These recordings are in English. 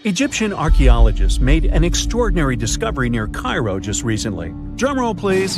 Egyptian archaeologists made an extraordinary discovery near Cairo just recently. Drumroll, please.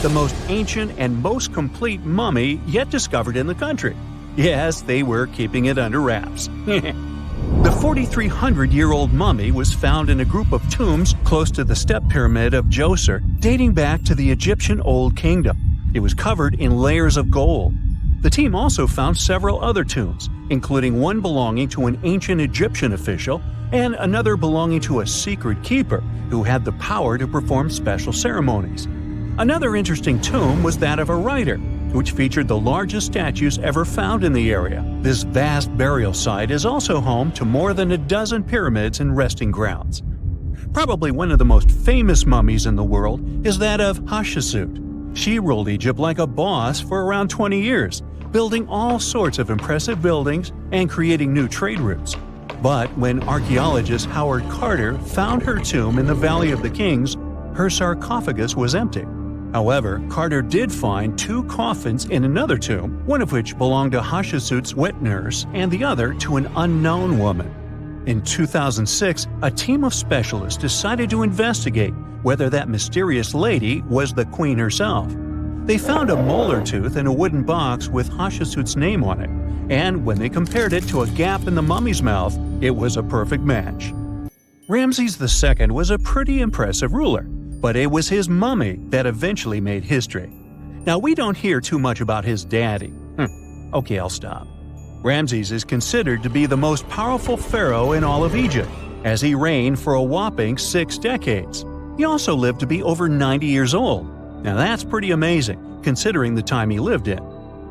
The most ancient and most complete mummy yet discovered in the country. Yes, they were keeping it under wraps. The 4,300-year-old mummy was found in a group of tombs close to the step pyramid of Djoser, dating back to the Egyptian Old Kingdom. It was covered in layers of gold. The team also found several other tombs, including one belonging to an ancient Egyptian official and another belonging to a secret keeper who had the power to perform special ceremonies. Another interesting tomb was that of a writer, which featured the largest statues ever found in the area. This vast burial site is also home to more than a dozen pyramids and resting grounds. Probably one of the most famous mummies in the world is that of Hatshepsut. She ruled Egypt like a boss for around 20 years, building all sorts of impressive buildings and creating new trade routes. But when archaeologist Howard Carter found her tomb in the Valley of the Kings, her sarcophagus was empty. However, Carter did find 2 coffins in another tomb, one of which belonged to Hatshepsut's wet nurse and the other to an unknown woman. In 2006, a team of specialists decided to investigate whether that mysterious lady was the queen herself. They found a molar tooth in a wooden box with Hatshepsut's name on it, and when they compared it to a gap in the mummy's mouth, it was a perfect match. Ramses II was a pretty impressive ruler, but it was his mummy that eventually made history. Now, we don't hear too much about his daddy. Okay, I'll stop. Ramses is considered to be the most powerful pharaoh in all of Egypt, as he reigned for a whopping 6 decades. He also lived to be over 90 years old. Now that's pretty amazing, considering the time he lived in.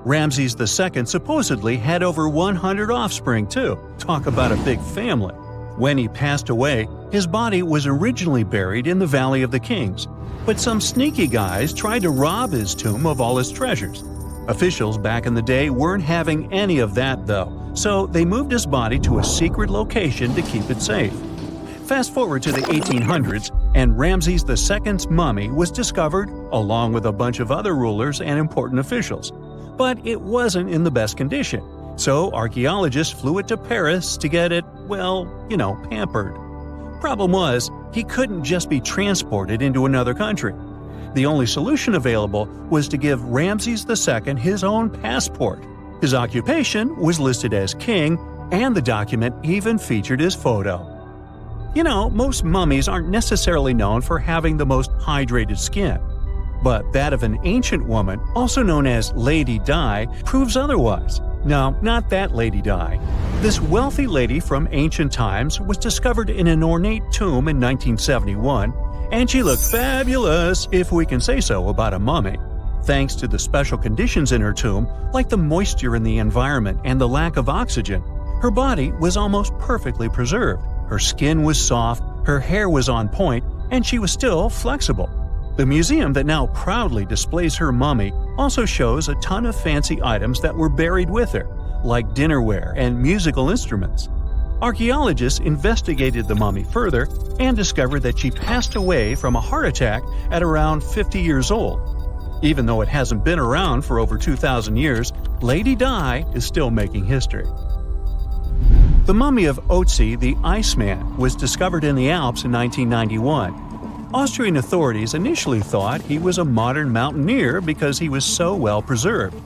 Ramses II supposedly had over 100 offspring too. Talk about a big family. When he passed away, his body was originally buried in the Valley of the Kings, but some sneaky guys tried to rob his tomb of all his treasures. Officials back in the day weren't having any of that though, so they moved his body to a secret location to keep it safe. Fast forward to the 1800s, and Ramses II's mummy was discovered along with a bunch of other rulers and important officials. But it wasn't in the best condition, so archaeologists flew it to Paris to get it, pampered. Problem was, he couldn't just be transported into another country. The only solution available was to give Ramses II his own passport. His occupation was listed as king, and the document even featured his photo. Most mummies aren't necessarily known for having the most hydrated skin. But that of an ancient woman, also known as Lady Di, proves otherwise. No, not that Lady Di. This wealthy lady from ancient times was discovered in an ornate tomb in 1971, and she looked fabulous, if we can say so about a mummy. Thanks to the special conditions in her tomb, like the moisture in the environment and the lack of oxygen, her body was almost perfectly preserved. Her skin was soft, her hair was on point, and she was still flexible. The museum that now proudly displays her mummy also shows a ton of fancy items that were buried with her, like dinnerware and musical instruments. Archaeologists investigated the mummy further and discovered that she passed away from a heart attack at around 50 years old. Even though it hasn't been around for over 2,000 years, Lady Di is still making history. The mummy of Oetzi the Iceman was discovered in the Alps in 1991. Austrian authorities initially thought he was a modern mountaineer because he was so well preserved.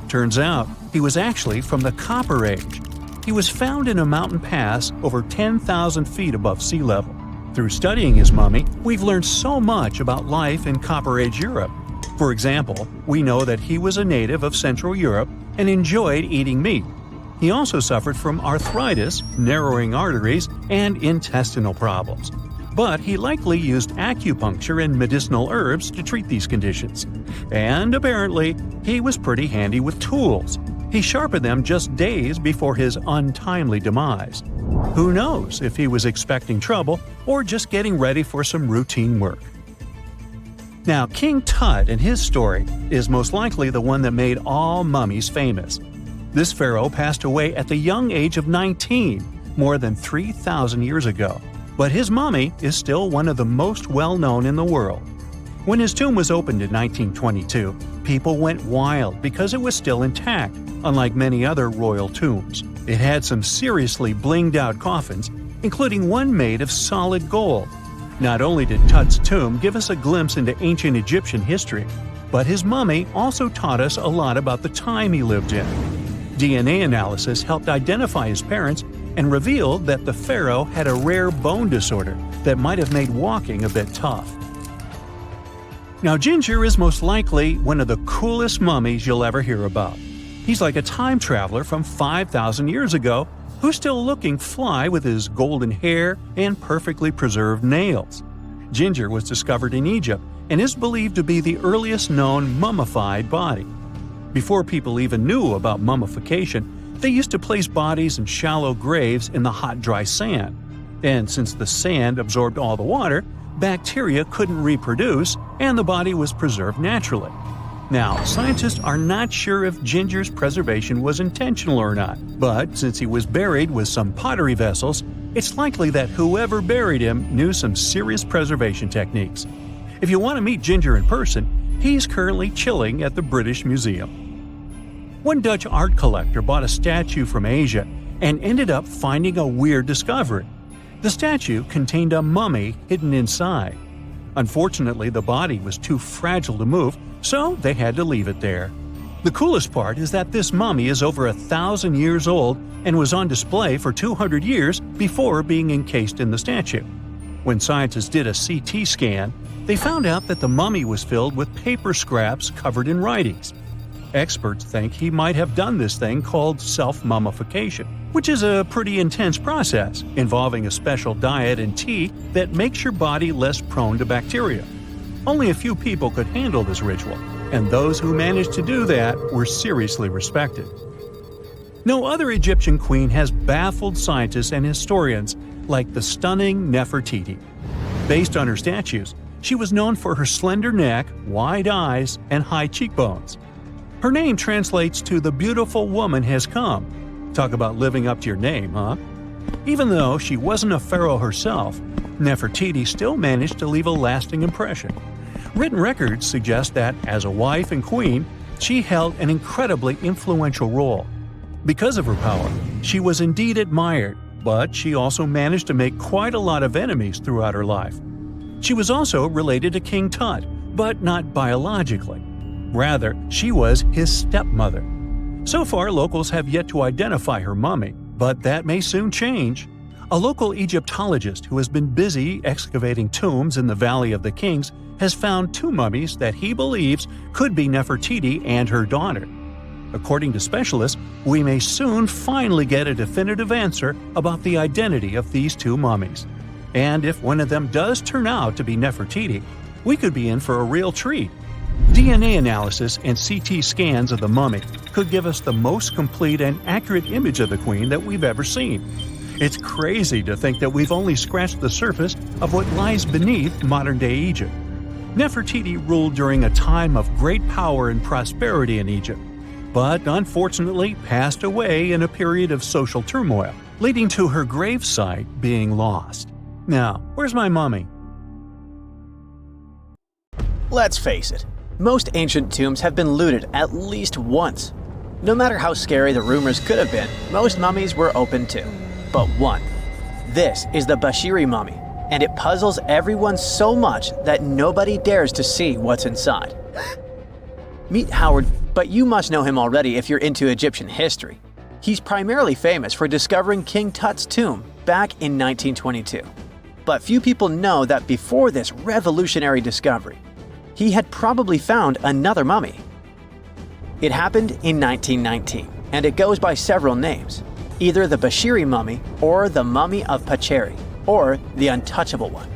Turns out, he was actually from the Copper Age. He was found in a mountain pass over 10,000 feet above sea level. Through studying his mummy, we've learned so much about life in Copper Age Europe. For example, we know that he was a native of Central Europe and enjoyed eating meat. He also suffered from arthritis, narrowing arteries, and intestinal problems. But he likely used acupuncture and medicinal herbs to treat these conditions. And apparently, he was pretty handy with tools. He sharpened them just days before his untimely demise. Who knows if he was expecting trouble or just getting ready for some routine work. Now, King Tut and his story is most likely the one that made all mummies famous. This pharaoh passed away at the young age of 19, more than 3,000 years ago. But his mummy is still one of the most well-known in the world. When his tomb was opened in 1922, people went wild because it was still intact, unlike many other royal tombs. It had some seriously blinged-out coffins, including one made of solid gold. Not only did Tut's tomb give us a glimpse into ancient Egyptian history, but his mummy also taught us a lot about the time he lived in. DNA analysis helped identify his parents and revealed that the pharaoh had a rare bone disorder that might have made walking a bit tough. Now, Ginger is most likely one of the coolest mummies you'll ever hear about. He's like a time traveler from 5,000 years ago who's still looking fly with his golden hair and perfectly preserved nails. Ginger was discovered in Egypt and is believed to be the earliest known mummified body. Before people even knew about mummification, they used to place bodies in shallow graves in the hot, dry sand. And since the sand absorbed all the water, bacteria couldn't reproduce and the body was preserved naturally. Now, scientists are not sure if Ginger's preservation was intentional or not, but since he was buried with some pottery vessels, it's likely that whoever buried him knew some serious preservation techniques. If you want to meet Ginger in person, he's currently chilling at the British Museum. One Dutch art collector bought a statue from Asia and ended up finding a weird discovery. The statue contained a mummy hidden inside. Unfortunately, the body was too fragile to move, so they had to leave it there. The coolest part is that this mummy is over 1,000 years old and was on display for 200 years before being encased in the statue. When scientists did a CT scan, they found out that the mummy was filled with paper scraps covered in writings. Experts think he might have done this thing called self-mummification, which is a pretty intense process involving a special diet and tea that makes your body less prone to bacteria. Only a few people could handle this ritual, and those who managed to do that were seriously respected. No other Egyptian queen has baffled scientists and historians like the stunning Nefertiti. Based on her statues, she was known for her slender neck, wide eyes, and high cheekbones. Her name translates to "the beautiful woman has come." Talk about living up to your name, huh? Even though she wasn't a pharaoh herself, Nefertiti still managed to leave a lasting impression. Written records suggest that, as a wife and queen, she held an incredibly influential role. Because of her power, she was indeed admired, but she also managed to make quite a lot of enemies throughout her life. She was also related to King Tut, but not biologically. Rather, she was his stepmother. So far, locals have yet to identify her mummy, but that may soon change. A local Egyptologist who has been busy excavating tombs in the Valley of the Kings has found two mummies that he believes could be Nefertiti and her daughter. According to specialists, we may soon finally get a definitive answer about the identity of these two mummies. And if one of them does turn out to be Nefertiti, we could be in for a real treat. DNA analysis and CT scans of the mummy could give us the most complete and accurate image of the queen that we've ever seen. It's crazy to think that we've only scratched the surface of what lies beneath modern-day Egypt. Nefertiti ruled during a time of great power and prosperity in Egypt, but unfortunately passed away in a period of social turmoil, leading to her gravesite being lost. Now, where's my mummy? Let's face it, most ancient tombs have been looted at least once. No matter how scary the rumors could have been, most mummies were open too. But one. This is the Bashiri mummy, and it puzzles everyone so much that nobody dares to see what's inside. Meet Howard, but you must know him already if you're into Egyptian history. He's primarily famous for discovering King Tut's tomb back in 1922. But few people know that before this revolutionary discovery, he had probably found another mummy. It happened in 1919, and it goes by several names, either the Bashiri mummy or the mummy of Bashiri, or the untouchable one.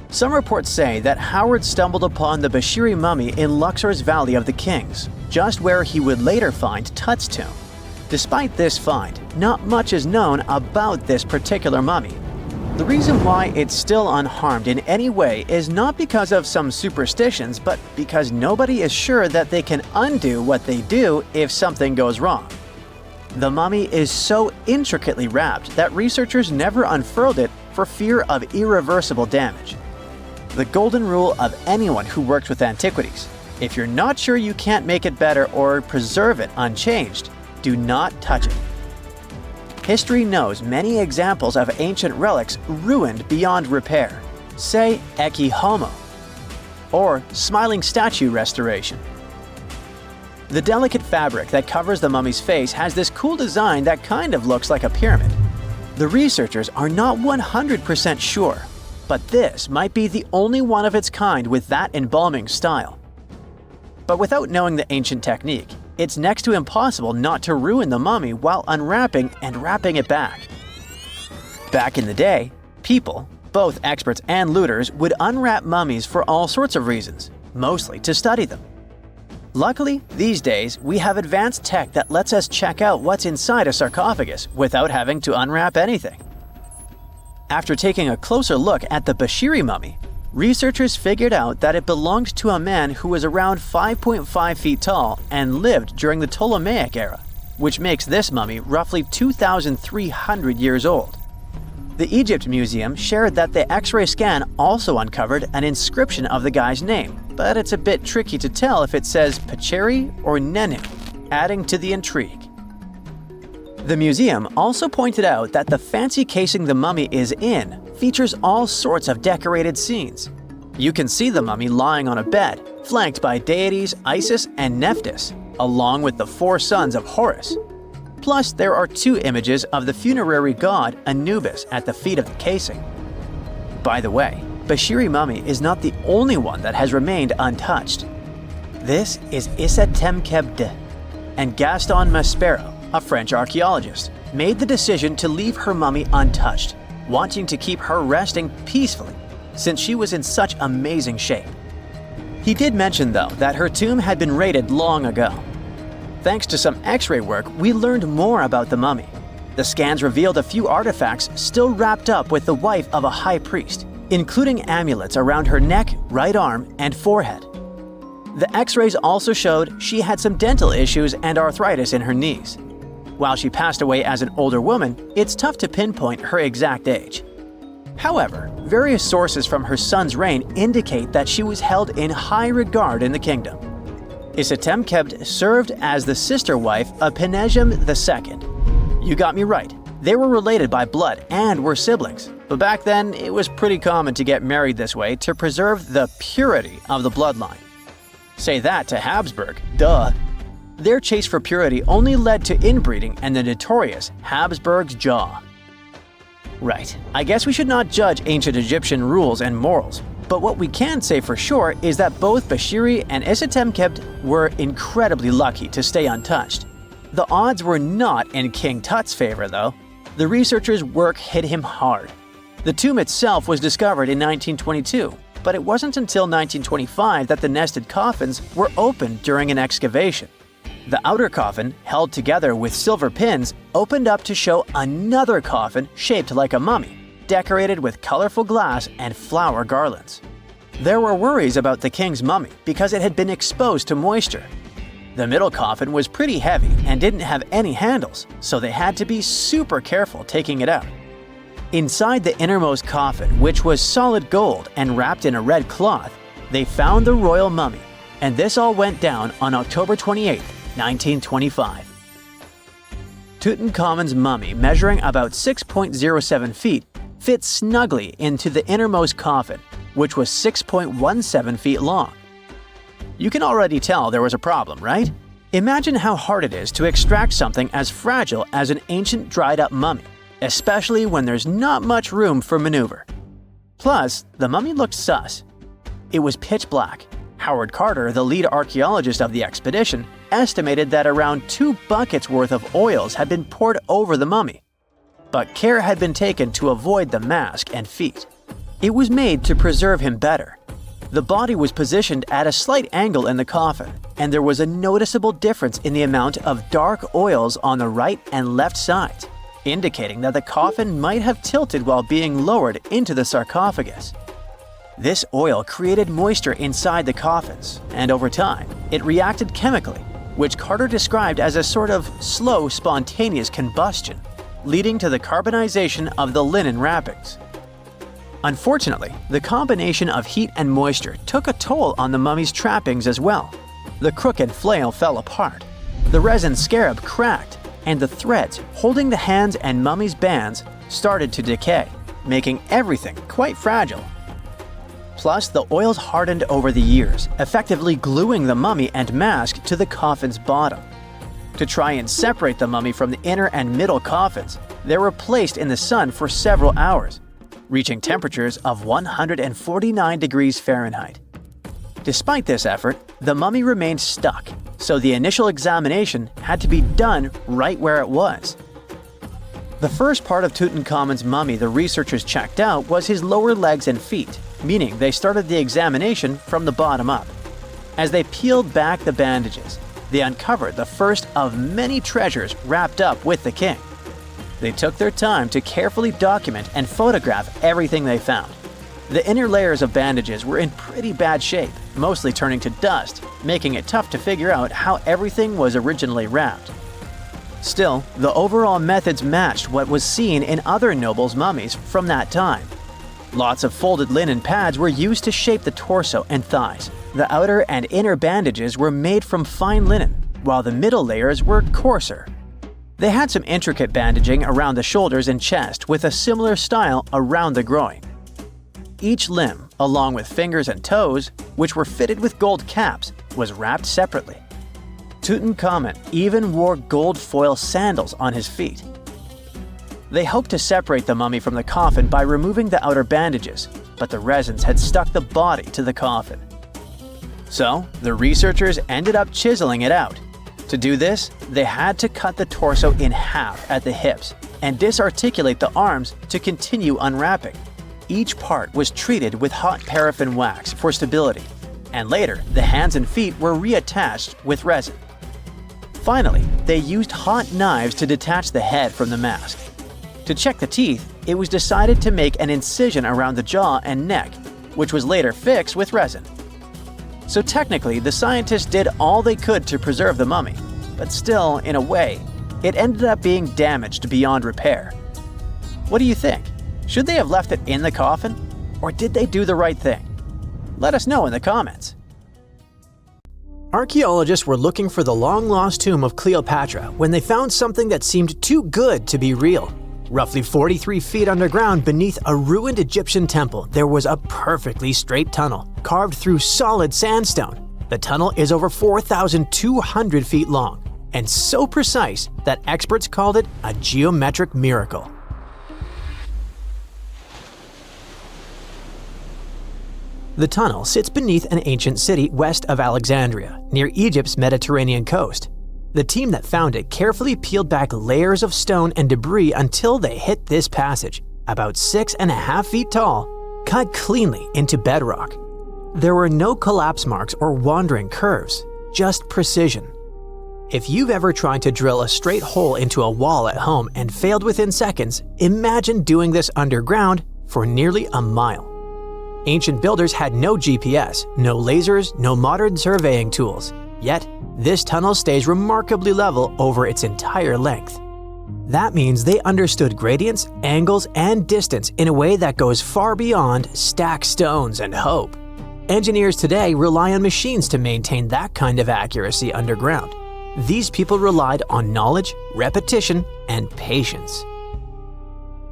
Some reports say that Howard stumbled upon the Bashiri mummy in Luxor's Valley of the Kings, just where he would later find Tut's tomb. Despite this find, not much is known about this particular mummy. The reason why it's still unharmed in any way is not because of some superstitions, but because nobody is sure that they can undo what they do if something goes wrong. The mummy is so intricately wrapped that researchers never unfurled it for fear of irreversible damage. The golden rule of anyone who works with antiquities: if you're not sure you can't make it better or preserve it unchanged, do not touch it. History knows many examples of ancient relics ruined beyond repair, say Ecce Homo, or smiling statue restoration. The delicate fabric that covers the mummy's face has this cool design that kind of looks like a pyramid. The researchers are not 100% sure, but this might be the only one of its kind with that embalming style. But without knowing the ancient technique, it's next to impossible not to ruin the mummy while unwrapping and wrapping it back. Back in the day, people, both experts and looters, would unwrap mummies for all sorts of reasons, mostly to study them. Luckily, these days, we have advanced tech that lets us check out what's inside a sarcophagus without having to unwrap anything. After taking a closer look at the Bashiri mummy, researchers figured out that it belonged to a man who was around 5.5 feet tall and lived during the Ptolemaic era, which makes this mummy roughly 2,300 years old. The Egypt Museum shared that the X-ray scan also uncovered an inscription of the guy's name, but it's a bit tricky to tell if it says Pacheri or Nenu, adding to the intrigue. The museum also pointed out that the fancy casing the mummy is in features all sorts of decorated scenes. You can see the mummy lying on a bed, flanked by deities Isis and Nephthys, along with the 4 sons of Horus. Plus, there are 2 images of the funerary god Anubis at the feet of the casing. By the way, Bashiri mummy is not the only one that has remained untouched. This is Isetemkebde, and Gaston Maspero, a French archaeologist, made the decision to leave her mummy untouched, wanting to keep her resting peacefully since she was in such amazing shape. He did mention, though, that her tomb had been raided long ago. Thanks to some X-ray work, we learned more about the mummy. The scans revealed a few artifacts still wrapped up with the wife of a high priest, including amulets around her neck, right arm, and forehead. The X-rays also showed she had some dental issues and arthritis in her knees. While she passed away as an older woman, it's tough to pinpoint her exact age. However, various sources from her son's reign indicate that she was held in high regard in the kingdom. Isetemkebde served as the sister wife of Penejam II. You got me right, they were related by blood and were siblings, but back then it was pretty common to get married this way to preserve the purity of the bloodline. Say that to Habsburg, duh. Their chase for purity only led to inbreeding and the notorious Habsburg's jaw. Right, I guess we should not judge ancient Egyptian rules and morals, but what we can say for sure is that both Bashiri and Isetemkebde were incredibly lucky to stay untouched. The odds were not in King Tut's favor, though. The researchers' work hit him hard. The tomb itself was discovered in 1922, but it wasn't until 1925 that the nested coffins were opened during an excavation. The outer coffin, held together with silver pins, opened up to show another coffin shaped like a mummy, decorated with colorful glass and flower garlands. There were worries about the king's mummy because it had been exposed to moisture. The middle coffin was pretty heavy and didn't have any handles, so they had to be super careful taking it out. Inside the innermost coffin, which was solid gold and wrapped in a red cloth, they found the royal mummy, and this all went down on October 28, 1925. Tutankhamun's mummy, measuring about 6.07 feet, fit snugly into the innermost coffin, which was 6.17 feet long. You can already tell there was a problem, right? Imagine how hard it is to extract something as fragile as an ancient dried-up mummy, especially when there's not much room for maneuver. Plus, the mummy looked sus. It was pitch black. Howard Carter, the lead archaeologist of the expedition, estimated that around 2 buckets worth of oils had been poured over the mummy. But care had been taken to avoid the mask and feet. It was made to preserve him better. The body was positioned at a slight angle in the coffin, and there was a noticeable difference in the amount of dark oils on the right and left sides, indicating that the coffin might have tilted while being lowered into the sarcophagus. This oil created moisture inside the coffins, and over time, it reacted chemically, which Carter described as a sort of slow, spontaneous combustion, leading to the carbonization of the linen wrappings. Unfortunately, the combination of heat and moisture took a toll on the mummy's trappings as well. The crooked flail fell apart, the resin scarab cracked, and the threads holding the hands and mummy's bands started to decay, making everything quite fragile. Plus, the oils hardened over the years, effectively gluing the mummy and mask to the coffin's bottom. To try and separate the mummy from the inner and middle coffins, they were placed in the sun for several hours, reaching temperatures of 149 degrees Fahrenheit. Despite this effort, the mummy remained stuck, so the initial examination had to be done right where it was. The first part of Tutankhamun's mummy the researchers checked out was his lower legs and feet, meaning they started the examination from the bottom up. As they peeled back the bandages, they uncovered the first of many treasures wrapped up with the king. They took their time to carefully document and photograph everything they found. The inner layers of bandages were in pretty bad shape, mostly turning to dust, making it tough to figure out how everything was originally wrapped. Still, the overall methods matched what was seen in other nobles' mummies from that time. Lots of folded linen pads were used to shape the torso and thighs. The outer and inner bandages were made from fine linen, while the middle layers were coarser. They had some intricate bandaging around the shoulders and chest with a similar style around the groin. Each limb, along with fingers and toes, which were fitted with gold caps, was wrapped separately. Tutankhamun even wore gold foil sandals on his feet. They hoped to separate the mummy from the coffin by removing the outer bandages, but the resins had stuck the body to the coffin. So, the researchers ended up chiseling it out. To do this, they had to cut the torso in half at the hips and disarticulate the arms to continue unwrapping. Each part was treated with hot paraffin wax for stability, and later the hands and feet were reattached with resin. Finally, they used hot knives to detach the head from the mask. To check the teeth, it was decided to make an incision around the jaw and neck, which was later fixed with resin. So technically, the scientists did all they could to preserve the mummy, but still, in a way, it ended up being damaged beyond repair. What do you think? Should they have left it in the coffin? Or did they do the right thing? Let us know in the comments. Archaeologists were looking for the long-lost tomb of Cleopatra when they found something that seemed too good to be real. Roughly 43 feet underground beneath a ruined Egyptian temple, there was a perfectly straight tunnel, carved through solid sandstone. The tunnel is over 4,200 feet long, and so precise that experts called it a geometric miracle. The tunnel sits beneath an ancient city west of Alexandria, near Egypt's Mediterranean coast. The team that found it carefully peeled back layers of stone and debris until they hit this passage, about 6.5 feet tall, cut cleanly into bedrock. There were no collapse marks or wandering curves, just precision. If you've ever tried to drill a straight hole into a wall at home and failed within seconds, imagine doing this underground for nearly a mile. Ancient builders had no GPS, no lasers, no modern surveying tools. Yet, this tunnel stays remarkably level over its entire length. That means they understood gradients, angles, and distance in a way that goes far beyond stack stones and hope. Engineers today rely on machines to maintain that kind of accuracy underground. These people relied on knowledge, repetition, and patience.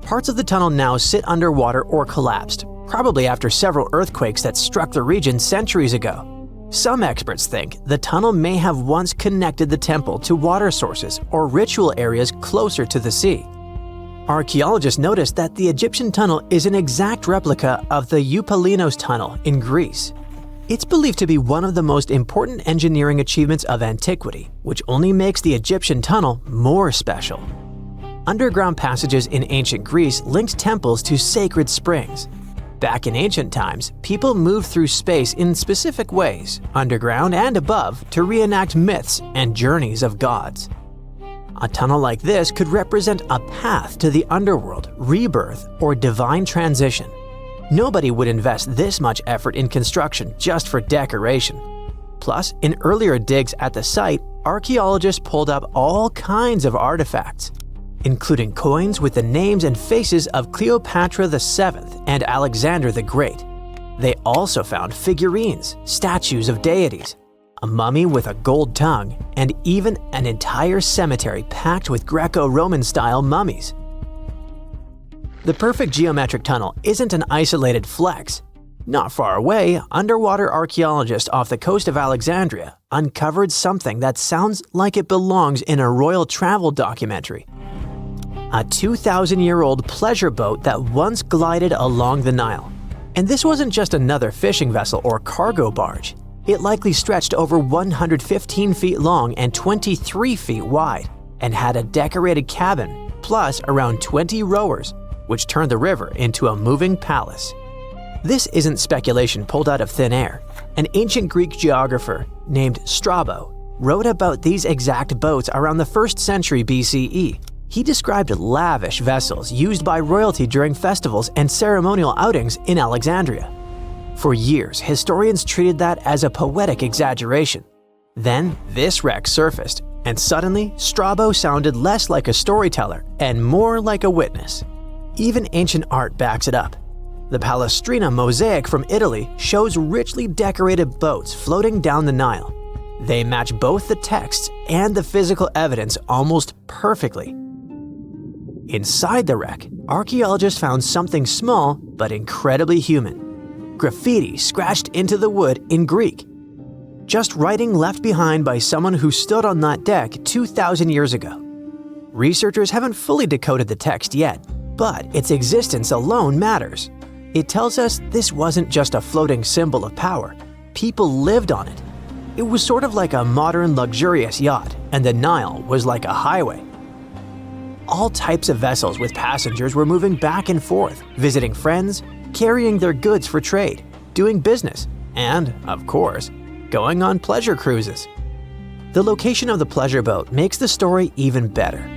Parts of the tunnel now sit underwater or collapsed, probably after several earthquakes that struck the region centuries ago. Some experts think the tunnel may have once connected the temple to water sources or ritual areas closer to the sea. Archaeologists noticed that the Egyptian tunnel is an exact replica of the Eupalinos tunnel in Greece. It's believed to be one of the most important engineering achievements of antiquity, which only makes the Egyptian tunnel more special. Underground passages in ancient Greece linked temples to sacred springs. Back in ancient times, people moved through space in specific ways, underground and above, to reenact myths and journeys of gods. A tunnel like this could represent a path to the underworld, rebirth, or divine transition. Nobody would invest this much effort in construction just for decoration. Plus, in earlier digs at the site, archaeologists pulled up all kinds of artifacts. including coins with the names and faces of Cleopatra VII and Alexander the Great. They also found figurines, statues of deities, a mummy with a gold tongue, and even an entire cemetery packed with Greco-Roman style mummies. The perfect geometric tunnel isn't an isolated flex. Not far away, underwater archaeologists off the coast of Alexandria uncovered something that sounds like it belongs in a royal travel documentary. A 2,000-year-old pleasure boat that once glided along the Nile. And this wasn't just another fishing vessel or cargo barge. It likely stretched over 115 feet long and 23 feet wide, and had a decorated cabin, plus around 20 rowers, which turned the river into a moving palace. This isn't speculation pulled out of thin air. An ancient Greek geographer named Strabo wrote about these exact boats around the 1st century BCE. He described lavish vessels used by royalty during festivals and ceremonial outings in Alexandria. For years, historians treated that as a poetic exaggeration. Then, this wreck surfaced, and suddenly, Strabo sounded less like a storyteller and more like a witness. Even ancient art backs it up. The Palestrina mosaic from Italy shows richly decorated boats floating down the Nile. They match both the texts and the physical evidence almost perfectly. Inside the wreck, archaeologists found something small but incredibly human. Graffiti scratched into the wood in Greek. Just writing left behind by someone who stood on that deck 2,000 years ago. Researchers haven't fully decoded the text yet, but its existence alone matters. It tells us this wasn't just a floating symbol of power. People lived on it. It was sort of like a modern luxurious yacht, and the Nile was like a highway. All types of vessels with passengers were moving back and forth, visiting friends, carrying their goods for trade, doing business, and, of course, going on pleasure cruises. The location of the pleasure boat makes the story even better.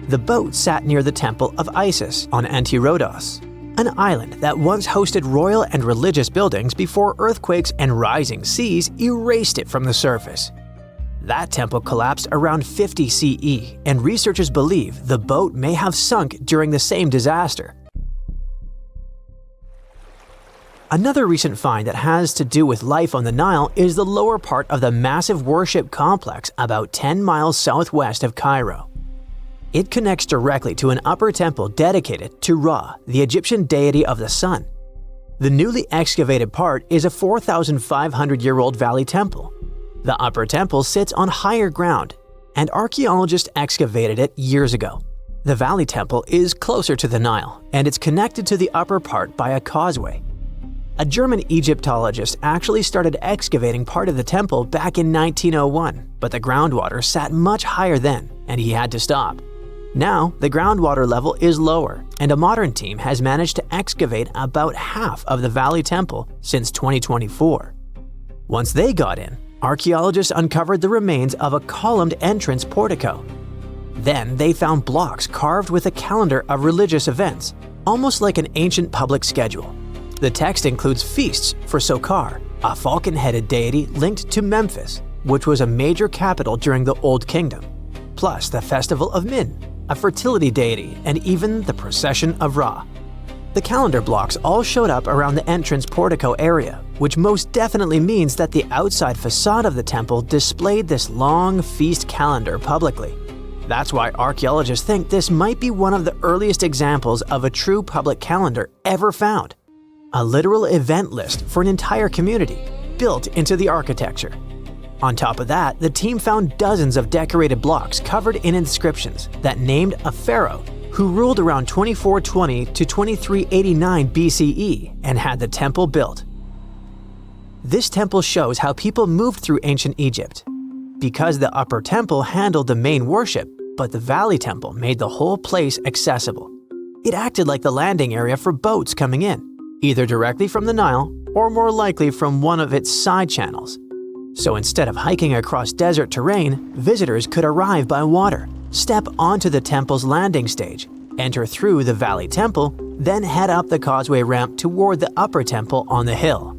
The boat sat near the temple of Isis on Antirodos, an island that once hosted royal and religious buildings before earthquakes and rising seas erased it from the surface. That temple collapsed around 50 CE, and researchers believe the boat may have sunk during the same disaster. Another recent find that has to do with life on the Nile is the lower part of the massive worship complex about 10 miles southwest of Cairo. It connects directly to an upper temple dedicated to Ra, the Egyptian deity of the sun. The newly excavated part is a 4,500-year-old valley temple. The upper temple sits on higher ground, and archaeologists excavated it years ago. The valley temple is closer to the Nile, and it's connected to the upper part by a causeway. A German Egyptologist actually started excavating part of the temple back in 1901, but the groundwater sat much higher then, and he had to stop. Now, the groundwater level is lower, and a modern team has managed to excavate about half of the Valley Temple since 2024. Once they got in, archaeologists uncovered the remains of a columned entrance portico. Then they found blocks carved with a calendar of religious events, almost like an ancient public schedule. The text includes feasts for Sokar, a falcon-headed deity linked to Memphis, which was a major capital during the Old Kingdom, plus the Festival of Min, a fertility deity, and even the Procession of Ra. The calendar blocks all showed up around the entrance portico area, which most definitely means that the outside facade of the temple displayed this long feast calendar publicly. That's why archaeologists think this might be one of the earliest examples of a true public calendar ever found. A literal event list for an entire community, built into the architecture. On top of that, the team found dozens of decorated blocks covered in inscriptions that named a pharaoh who ruled around 2420 to 2389 BCE and had the temple built. This temple shows how people moved through ancient Egypt. Because the upper temple handled the main worship, but the valley temple made the whole place accessible. It acted like the landing area for boats coming in, either directly from the Nile or more likely from one of its side channels. So instead of hiking across desert terrain, visitors could arrive by water, step onto the temple's landing stage, enter through the Valley Temple, then head up the causeway ramp toward the upper temple on the hill.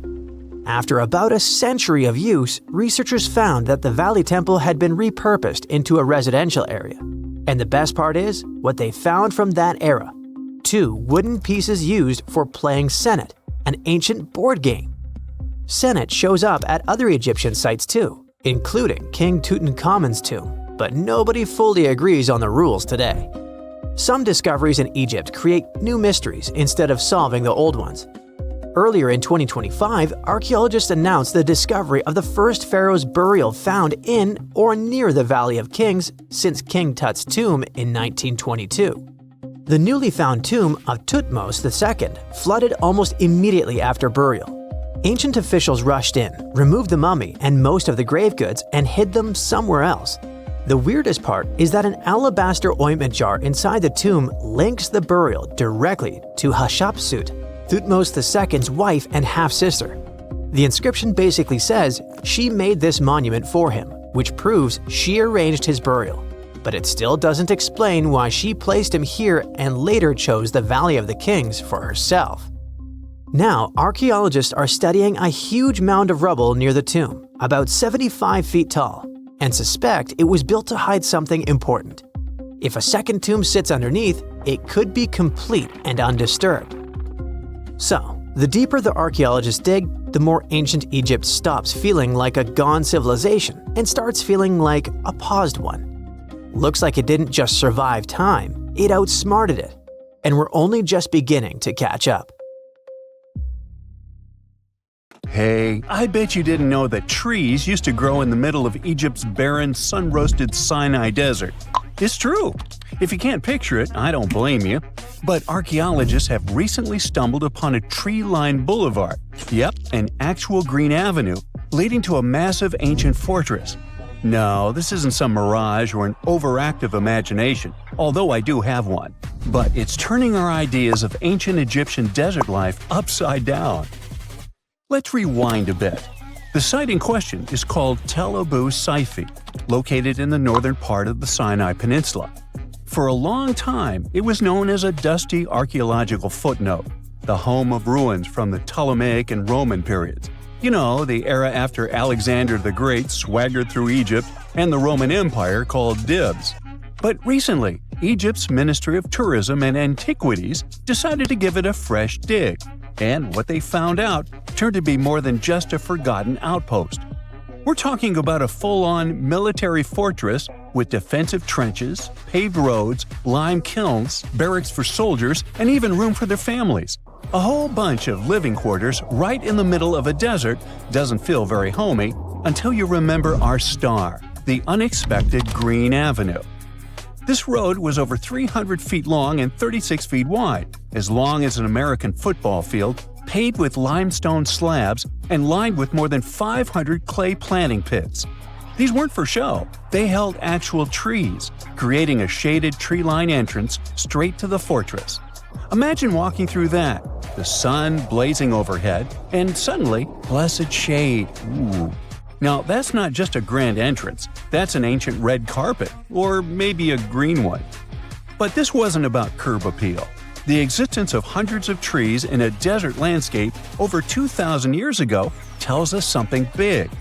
After about a century of use, researchers found that the Valley Temple had been repurposed into a residential area. And the best part is what they found from that era: 2 wooden pieces used for playing Senet, an ancient board game. Senet shows up at other Egyptian sites too, including King Tutankhamun's tomb, but nobody fully agrees on the rules today. Some discoveries in Egypt create new mysteries instead of solving the old ones. Earlier in 2025, archaeologists announced the discovery of the first pharaoh's burial found in or near the Valley of Kings since King Tut's tomb in 1922. The newly found tomb of Thutmose II flooded almost immediately after burial. Ancient officials rushed in, removed the mummy and most of the grave goods, and hid them somewhere else. The weirdest part is that an alabaster ointment jar inside the tomb links the burial directly to Hatshepsut, Thutmose II's wife and half-sister. The inscription basically says she made this monument for him, which proves she arranged his burial. But it still doesn't explain why she placed him here and later chose the Valley of the Kings for herself. Now, archaeologists are studying a huge mound of rubble near the tomb, about 75 feet tall, and suspect it was built to hide something important. If a second tomb sits underneath, it could be complete and undisturbed. So, the deeper the archaeologists dig, the more ancient Egypt stops feeling like a gone civilization and starts feeling like a paused one. Looks like it didn't just survive time, it outsmarted it. And we're only just beginning to catch up. Hey, I bet you didn't know that trees used to grow in the middle of Egypt's barren, sun-roasted Sinai desert. It's true. If you can't picture it, I don't blame you. But archaeologists have recently stumbled upon a tree-lined boulevard. Yep, an actual green avenue, leading to a massive ancient fortress. No, this isn't some mirage or an overactive imagination, although I do have one. But it's turning our ideas of ancient Egyptian desert life upside down. Let's rewind a bit. The site in question is called Tel Abu Saifi, located in the northern part of the Sinai Peninsula. For a long time, it was known as a dusty archaeological footnote, the home of ruins from the Ptolemaic and Roman periods. You know, the era after Alexander the Great swaggered through Egypt and the Roman Empire called dibs. But recently, Egypt's Ministry of Tourism and Antiquities decided to give it a fresh dig. And what they found out turned to be more than just a forgotten outpost. We're talking about a full-on military fortress with defensive trenches, paved roads, lime kilns, barracks for soldiers, and even room for their families. A whole bunch of living quarters right in the middle of a desert doesn't feel very homey until you remember our star, the unexpected Green Avenue. This road was over 300 feet long and 36 feet wide, as long as an American football field, paved with limestone slabs and lined with more than 500 clay planting pits. These weren't for show, they held actual trees, creating a shaded tree-line entrance straight to the fortress. Imagine walking through that, the sun blazing overhead, and suddenly, blessed shade. Ooh. Now, that's not just a grand entrance, that's an ancient red carpet, or maybe a green one. But this wasn't about curb appeal. The existence of hundreds of trees in a desert landscape over 2,000 years ago tells us something big.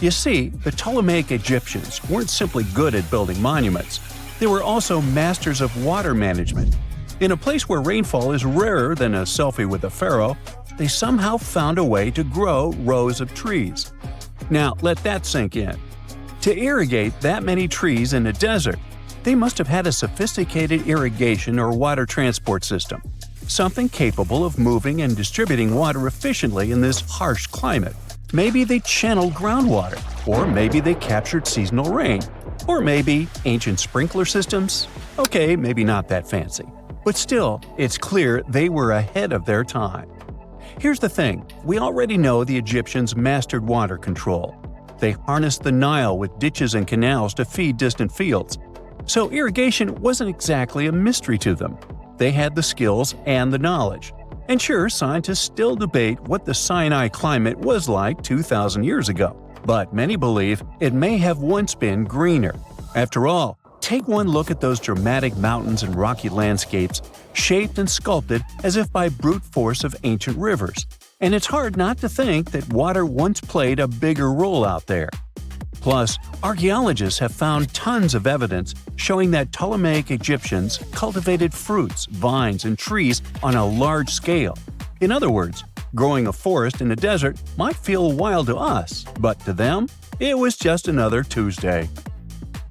You see, the Ptolemaic Egyptians weren't simply good at building monuments, they were also masters of water management. In a place where rainfall is rarer than a selfie with a pharaoh, they somehow found a way to grow rows of trees. Now, let that sink in. To irrigate that many trees in a desert, they must have had a sophisticated irrigation or water transport system, something capable of moving and distributing water efficiently in this harsh climate. Maybe they channeled groundwater, or maybe they captured seasonal rain, or maybe ancient sprinkler systems. Okay, maybe not that fancy. But still, it's clear they were ahead of their time. Here's the thing, we already know the Egyptians mastered water control. They harnessed the Nile with ditches and canals to feed distant fields. So irrigation wasn't exactly a mystery to them. They had the skills and the knowledge. And sure, scientists still debate what the Sinai climate was like 2,000 years ago. But many believe it may have once been greener. After all, take one look at those dramatic mountains and rocky landscapes, shaped and sculpted as if by brute force of ancient rivers. And it's hard not to think that water once played a bigger role out there. Plus, archaeologists have found tons of evidence showing that Ptolemaic Egyptians cultivated fruits, vines, and trees on a large scale. In other words, growing a forest in a desert might feel wild to us, but to them, it was just another Tuesday.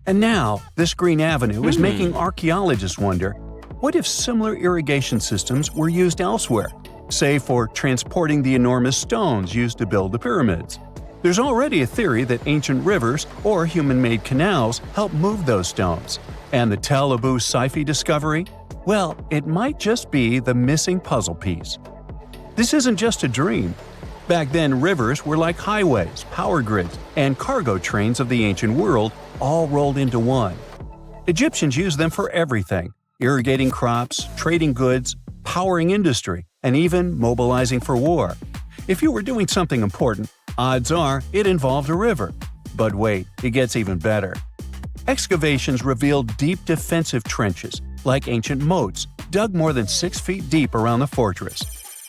And now, this green avenue is making archaeologists wonder, what if similar irrigation systems were used elsewhere, say for transporting the enormous stones used to build the pyramids? There's already a theory that ancient rivers or human-made canals helped move those stones. And the Tel Abydos Saifi discovery? Well, it might just be the missing puzzle piece. This isn't just a dream. Back then, rivers were like highways, power grids, and cargo trains of the ancient world, all rolled into one. Egyptians used them for everything: irrigating crops, trading goods, powering industry, and even mobilizing for war. If you were doing something important, odds are it involved a river. But wait, it gets even better. Excavations revealed deep defensive trenches, like ancient moats, dug more than 6 feet deep around the fortress.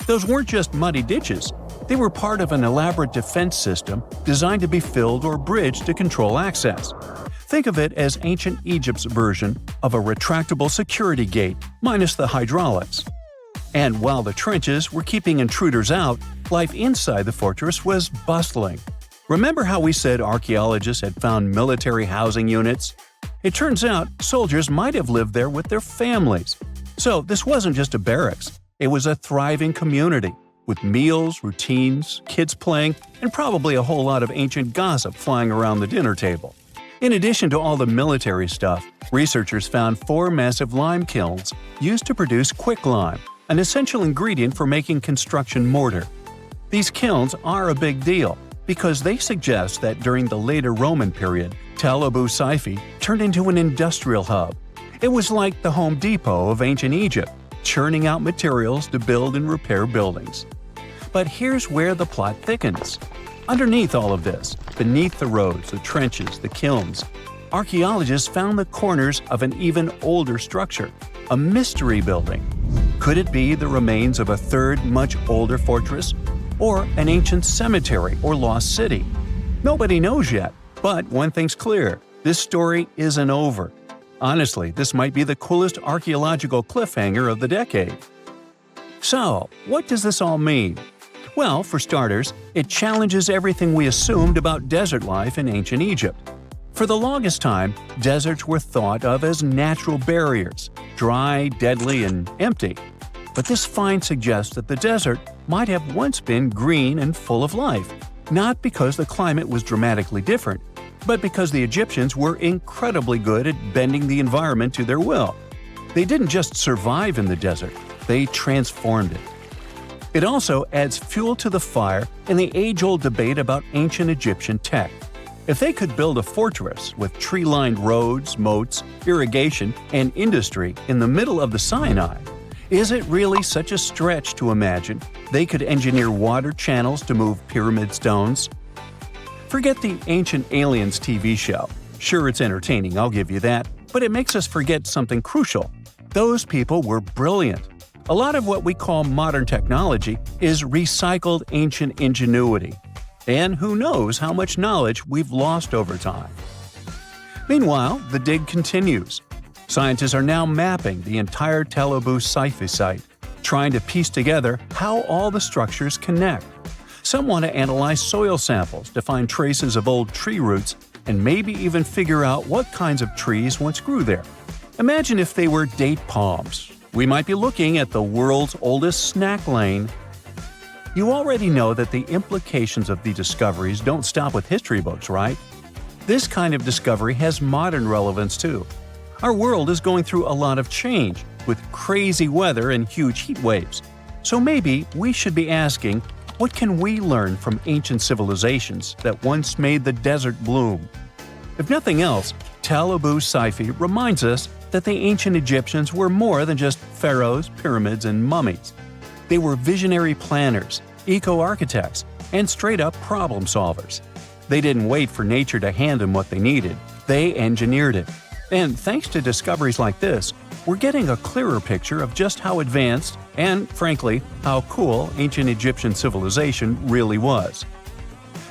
Those weren't just muddy ditches. They were part of an elaborate defense system designed to be filled or bridged to control access. Think of it as ancient Egypt's version of a retractable security gate, minus the hydraulics. And while the trenches were keeping intruders out, life inside the fortress was bustling. Remember how we said archaeologists had found military housing units? It turns out soldiers might have lived there with their families. So this wasn't just a barracks, it was a thriving community, with meals, routines, kids playing, and probably a whole lot of ancient gossip flying around the dinner table. In addition to all the military stuff, researchers found 4 massive lime kilns used to produce quicklime, an essential ingredient for making construction mortar. These kilns are a big deal because they suggest that during the later Roman period, Tel Abydos Saifi turned into an industrial hub. It was like the Home Depot of ancient Egypt, churning out materials to build and repair buildings. But here's where the plot thickens. Underneath all of this, beneath the roads, the trenches, the kilns, archaeologists found the corners of an even older structure, a mystery building. Could it be the remains of a third, much older fortress? Or an ancient cemetery or lost city? Nobody knows yet, but one thing's clear: this story isn't over. Honestly, this might be the coolest archaeological cliffhanger of the decade. So, what does this all mean? Well, for starters, it challenges everything we assumed about desert life in ancient Egypt. For the longest time, deserts were thought of as natural barriers, dry, deadly, and empty. But this find suggests that the desert might have once been green and full of life, not because the climate was dramatically different, but because the Egyptians were incredibly good at bending the environment to their will. They didn't just survive in the desert, they transformed it. It also adds fuel to the fire in the age-old debate about ancient Egyptian tech. If they could build a fortress with tree-lined roads, moats, irrigation, and industry in the middle of the Sinai, is it really such a stretch to imagine they could engineer water channels to move pyramid stones? Forget the Ancient Aliens TV show. Sure, it's entertaining, I'll give you that, but it makes us forget something crucial. Those people were brilliant. A lot of what we call modern technology is recycled ancient ingenuity. And who knows how much knowledge we've lost over time. Meanwhile, the dig continues. Scientists are now mapping the entire Tel Abydos Saifi site, trying to piece together how all the structures connect. Some want to analyze soil samples to find traces of old tree roots and maybe even figure out what kinds of trees once grew there. Imagine if they were date palms. We might be looking at the world's oldest snack lane. You already know that the implications of the discoveries don't stop with history books, right? This kind of discovery has modern relevance too. Our world is going through a lot of change, with crazy weather and huge heat waves. So maybe we should be asking, what can we learn from ancient civilizations that once made the desert bloom? If nothing else, Tel Abydos Saifi reminds us that the ancient Egyptians were more than just pharaohs, pyramids, and mummies. They were visionary planners, eco-architects, and straight-up problem solvers. They didn't wait for nature to hand them what they needed. They engineered it. And thanks to discoveries like this, we're getting a clearer picture of just how advanced and, frankly, how cool ancient Egyptian civilization really was.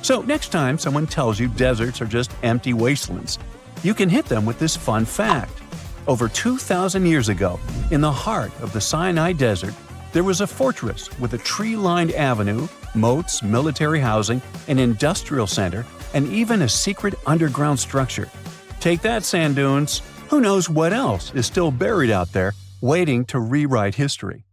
So next time someone tells you deserts are just empty wastelands, you can hit them with this fun fact. Over 2,000 years ago, in the heart of the Sinai desert, there was a fortress with a tree-lined avenue, moats, military housing, an industrial center, and even a secret underground structure. Take that, sand dunes! Who knows what else is still buried out there, waiting to rewrite history?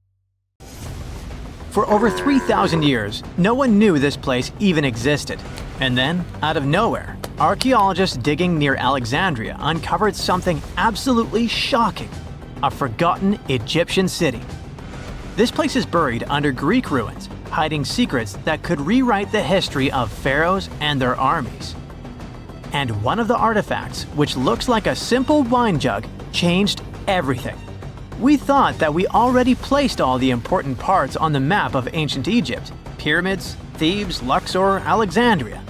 For over 3,000 years, no one knew this place even existed. And then, out of nowhere, archaeologists digging near Alexandria uncovered something absolutely shocking: a forgotten Egyptian city. This place is buried under Greek ruins, hiding secrets that could rewrite the history of pharaohs and their armies. And one of the artifacts, which looks like a simple wine jug, changed everything. We thought that we already placed all the important parts on the map of ancient Egypt: pyramids, Thebes, Luxor, Alexandria.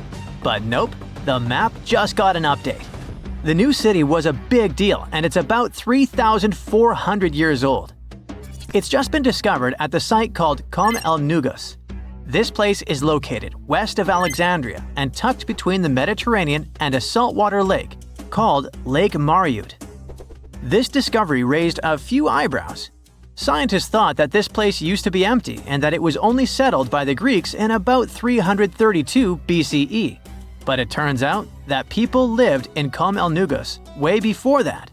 But nope, the map just got an update. The new city was a big deal, and it's about 3,400 years old. It's just been discovered at the site called Kom el-Nugus. This place is located west of Alexandria and tucked between the Mediterranean and a saltwater lake called Lake Maryut. This discovery raised a few eyebrows. Scientists thought that this place used to be empty and that it was only settled by the Greeks in about 332 BCE. But it turns out that people lived in Kom el-Nugus way before that.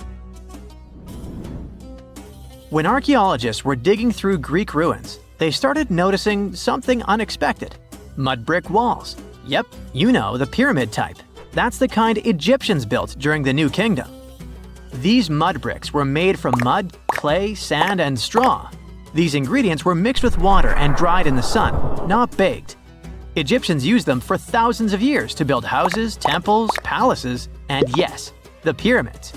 When archaeologists were digging through Greek ruins, they started noticing something unexpected: mud brick walls. Yep, you know, the pyramid type. That's the kind Egyptians built during the New Kingdom. These mud bricks were made from mud, clay, sand, and straw. These ingredients were mixed with water and dried in the sun, not baked. Egyptians used them for thousands of years to build houses, temples, palaces, and yes, the pyramids.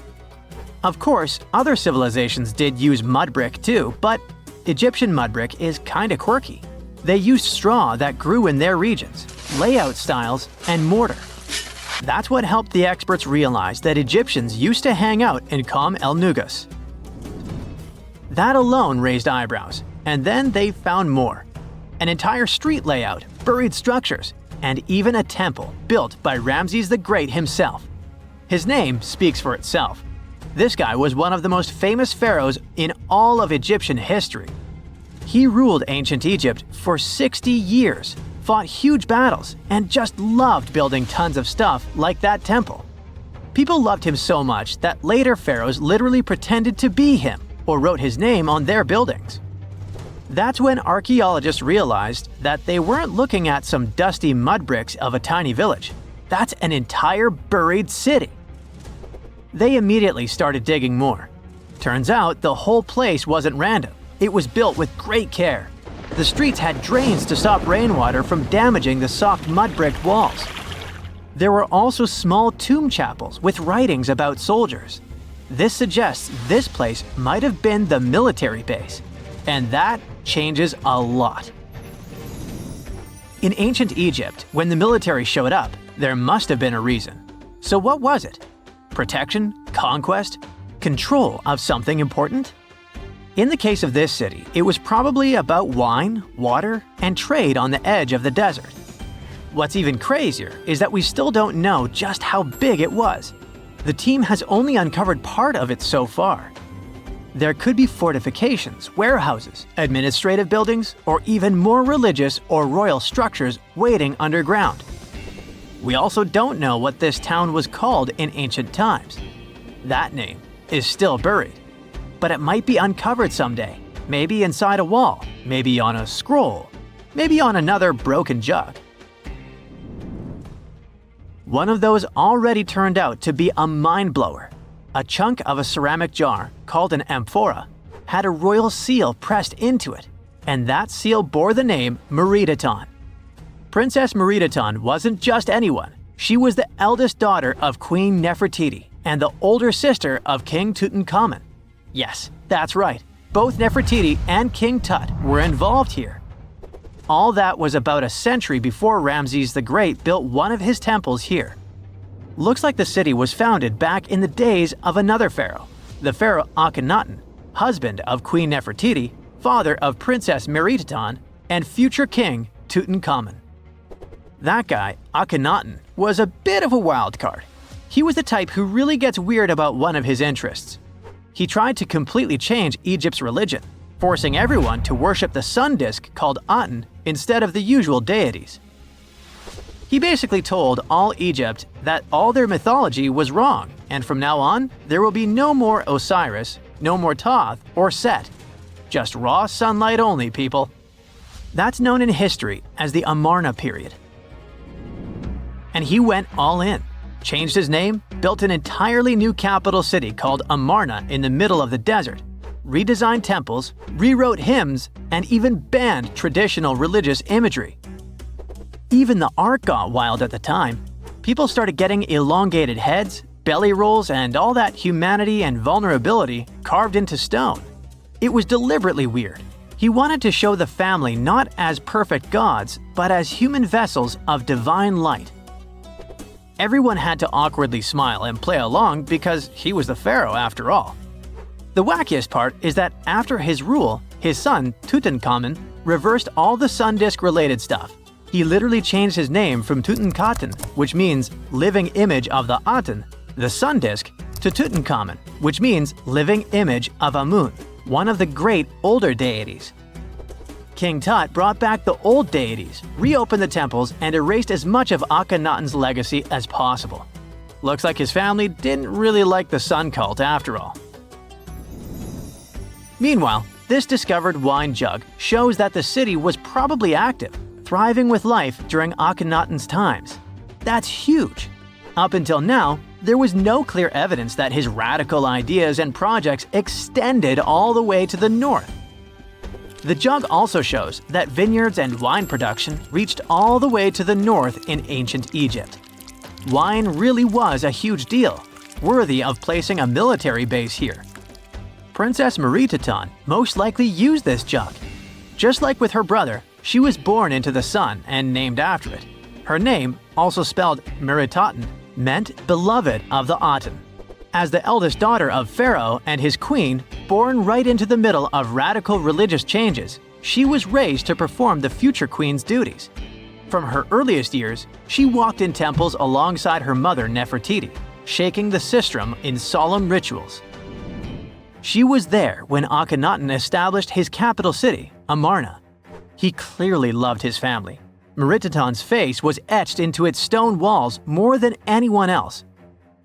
Of course, other civilizations did use mud brick too, but Egyptian mud brick is kinda quirky. They used straw that grew in their regions, layout styles, and mortar. That's what helped the experts realize that Egyptians used to hang out in Kom el-Nugus. That alone raised eyebrows, and then they found more: an entire street layout, buried structures, and even a temple built by Ramses the Great himself. His name speaks for itself. This guy was one of the most famous pharaohs in all of Egyptian history. He ruled ancient Egypt for 60 years, fought huge battles, and just loved building tons of stuff like that temple. People loved him so much that later pharaohs literally pretended to be him or wrote his name on their buildings. That's when archaeologists realized that they weren't looking at some dusty mud bricks of a tiny village. That's an entire buried city. They immediately started digging more. Turns out the whole place wasn't random. It was built with great care. The streets had drains to stop rainwater from damaging the soft mud-brick walls. There were also small tomb chapels with writings about soldiers. This suggests this place might have been the military base, and that changes a lot. In ancient Egypt, when the military showed up, there must have been a reason. So what was it? Protection? Conquest? Control of something important? In the case of this city, it was probably about wine, water, and trade on the edge of the desert. What's even crazier is that we still don't know just how big it was. The team has only uncovered part of it so far. There could be fortifications, warehouses, administrative buildings, or even more religious or royal structures waiting underground. We also don't know what this town was called in ancient times. That name is still buried. But it might be uncovered someday, maybe inside a wall, maybe on a scroll, maybe on another broken jug. One of those already turned out to be a mind-blower. A chunk of a ceramic jar, called an amphora, had a royal seal pressed into it, and that seal bore the name Merytaten. Princess Merytaten wasn't just anyone. She was the eldest daughter of Queen Nefertiti and the older sister of King Tutankhamun. Yes, that's right. Both Nefertiti and King Tut were involved here. All that was about a century before Ramses the Great built one of his temples here. Looks like the city was founded back in the days of another pharaoh, the pharaoh Akhenaten, husband of Queen That guy, Akhenaten, was a bit of a wild card. He was the type who really gets weird about one of his interests. He tried to completely change Egypt's religion, forcing everyone to worship the sun disk called Aten instead of the usual deities. He basically told all Egypt that all their mythology was wrong, and from now on, there will be no more Osiris, no more Thoth or Set. Just raw sunlight only, people. That's known in history as the Amarna period. And he went all in, changed his name, built an entirely new capital city called Amarna in the middle of the desert, redesigned temples, rewrote hymns, and even banned traditional religious imagery. Even the art got wild at the time. People started getting elongated heads, belly rolls, and all that humanity and vulnerability carved into stone. It was deliberately weird. He wanted to show the family not as perfect gods, but as human vessels of divine light. Everyone had to awkwardly smile and play along because he was the pharaoh after all. The wackiest part is that after his rule, his son, Tutankhamun, reversed all the sun disk-related stuff. He literally changed his name from Tutankhaten, which means living image of the Aten, the sun disk, to Tutankhamun, which means living image of Amun, one of the great older deities. King Tut brought back the old deities, reopened the temples, and erased as much of Akhenaten's legacy as possible. Looks like his family didn't really like the sun cult after all. Meanwhile, this discovered wine jug shows that the city was probably active, thriving with life during Akhenaten's times. That's huge. Up until now, there was no clear evidence that his radical ideas and projects extended all the way to the north. The jug also shows that vineyards and wine production reached all the way to the north in ancient Egypt. Wine really was a huge deal, worthy of placing a military base here. Princess Merytaten most likely used this jug. Just like with her brother, she was born into the sun and named after it. Her name, also spelled Merytaten, meant beloved of the Aten. As the eldest daughter of Pharaoh and his queen, born right into the middle of radical religious changes, she was raised to perform the future queen's duties. From her earliest years, she walked in temples alongside her mother Nefertiti, shaking the sistrum in solemn rituals. She was there when Akhenaten established his capital city, Amarna. He clearly loved his family. Merytaten's face was etched into its stone walls more than anyone else.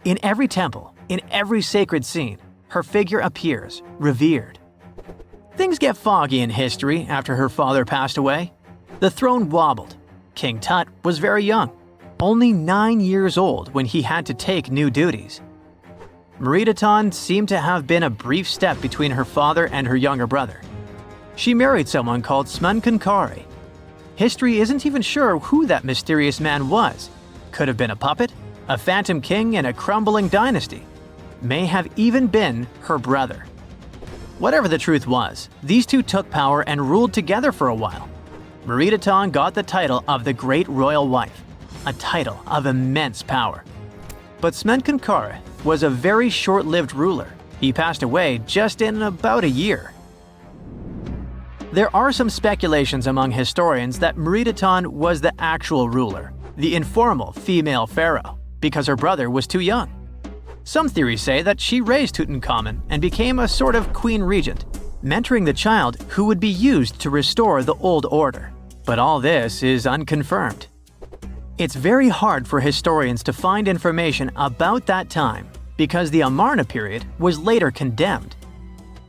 In every temple, in every sacred scene, her figure appears, revered. Things get foggy in history after her father passed away. The throne wobbled. King Tut was very young, only 9 years old when he had to take new duties. Merytaten seemed to have been a brief step between her father and her younger brother. She married someone called Smenkhkare. History isn't even sure who that mysterious man was. Could have been a puppet, a phantom king in a crumbling dynasty. May have even been her brother. Whatever the truth was, these two took power and ruled together for a while. Merytaten got the title of the Great Royal Wife, a title of immense power. But Smenkhkare was a very short-lived ruler. He passed away just in about a year. There are some speculations among historians that Merytaten was the actual ruler, the informal female pharaoh, because her brother was too young. Some theories say that she raised Tutankhamun and became a sort of queen regent, mentoring the child who would be used to restore the old order. But all this is unconfirmed. It's very hard for historians to find information about that time because the Amarna period was later condemned.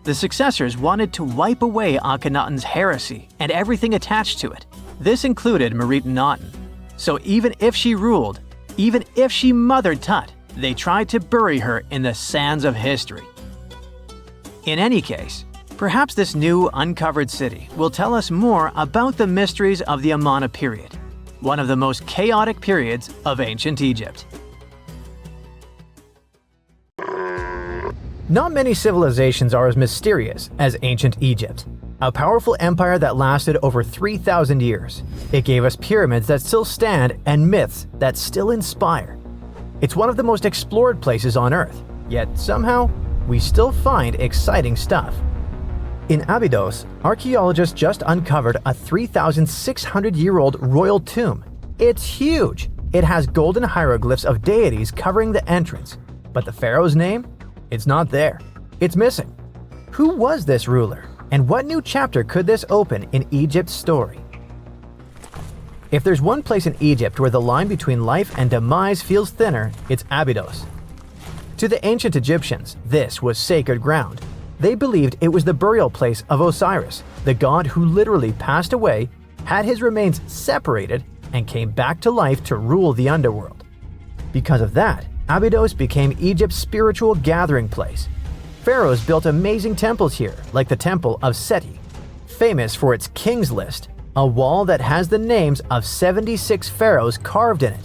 The successors wanted to wipe away Akhenaten's heresy and everything attached to it. This included Merytaten. So even if she ruled, even if she mothered Tut, they tried to bury her in the sands of history. In any case, perhaps this new uncovered city will tell us more about the mysteries of the Amarna period, one of the most chaotic periods of ancient Egypt. Not many civilizations are as mysterious as ancient Egypt, a powerful empire that lasted over 3,000 years. It gave us pyramids that still stand and myths that still inspire. It's one of the most explored places on Earth, yet somehow, we still find exciting stuff. In Abydos, archaeologists just uncovered a 3,600-year-old royal tomb. It's huge. It has golden hieroglyphs of deities covering the entrance. But the pharaoh's name? It's not there. It's missing. Who was this ruler? And what new chapter could this open in Egypt's story? If there's one place in Egypt where the line between life and demise feels thinner, it's Abydos. To the ancient Egyptians, this was sacred ground. They believed it was the burial place of Osiris, the god who literally passed away, had his remains separated, and came back to life to rule the underworld. Because of that, Abydos became Egypt's spiritual gathering place. Pharaohs built amazing temples here, like the Temple of Seti, famous for its King's List, a wall that has the names of 76 pharaohs carved in it.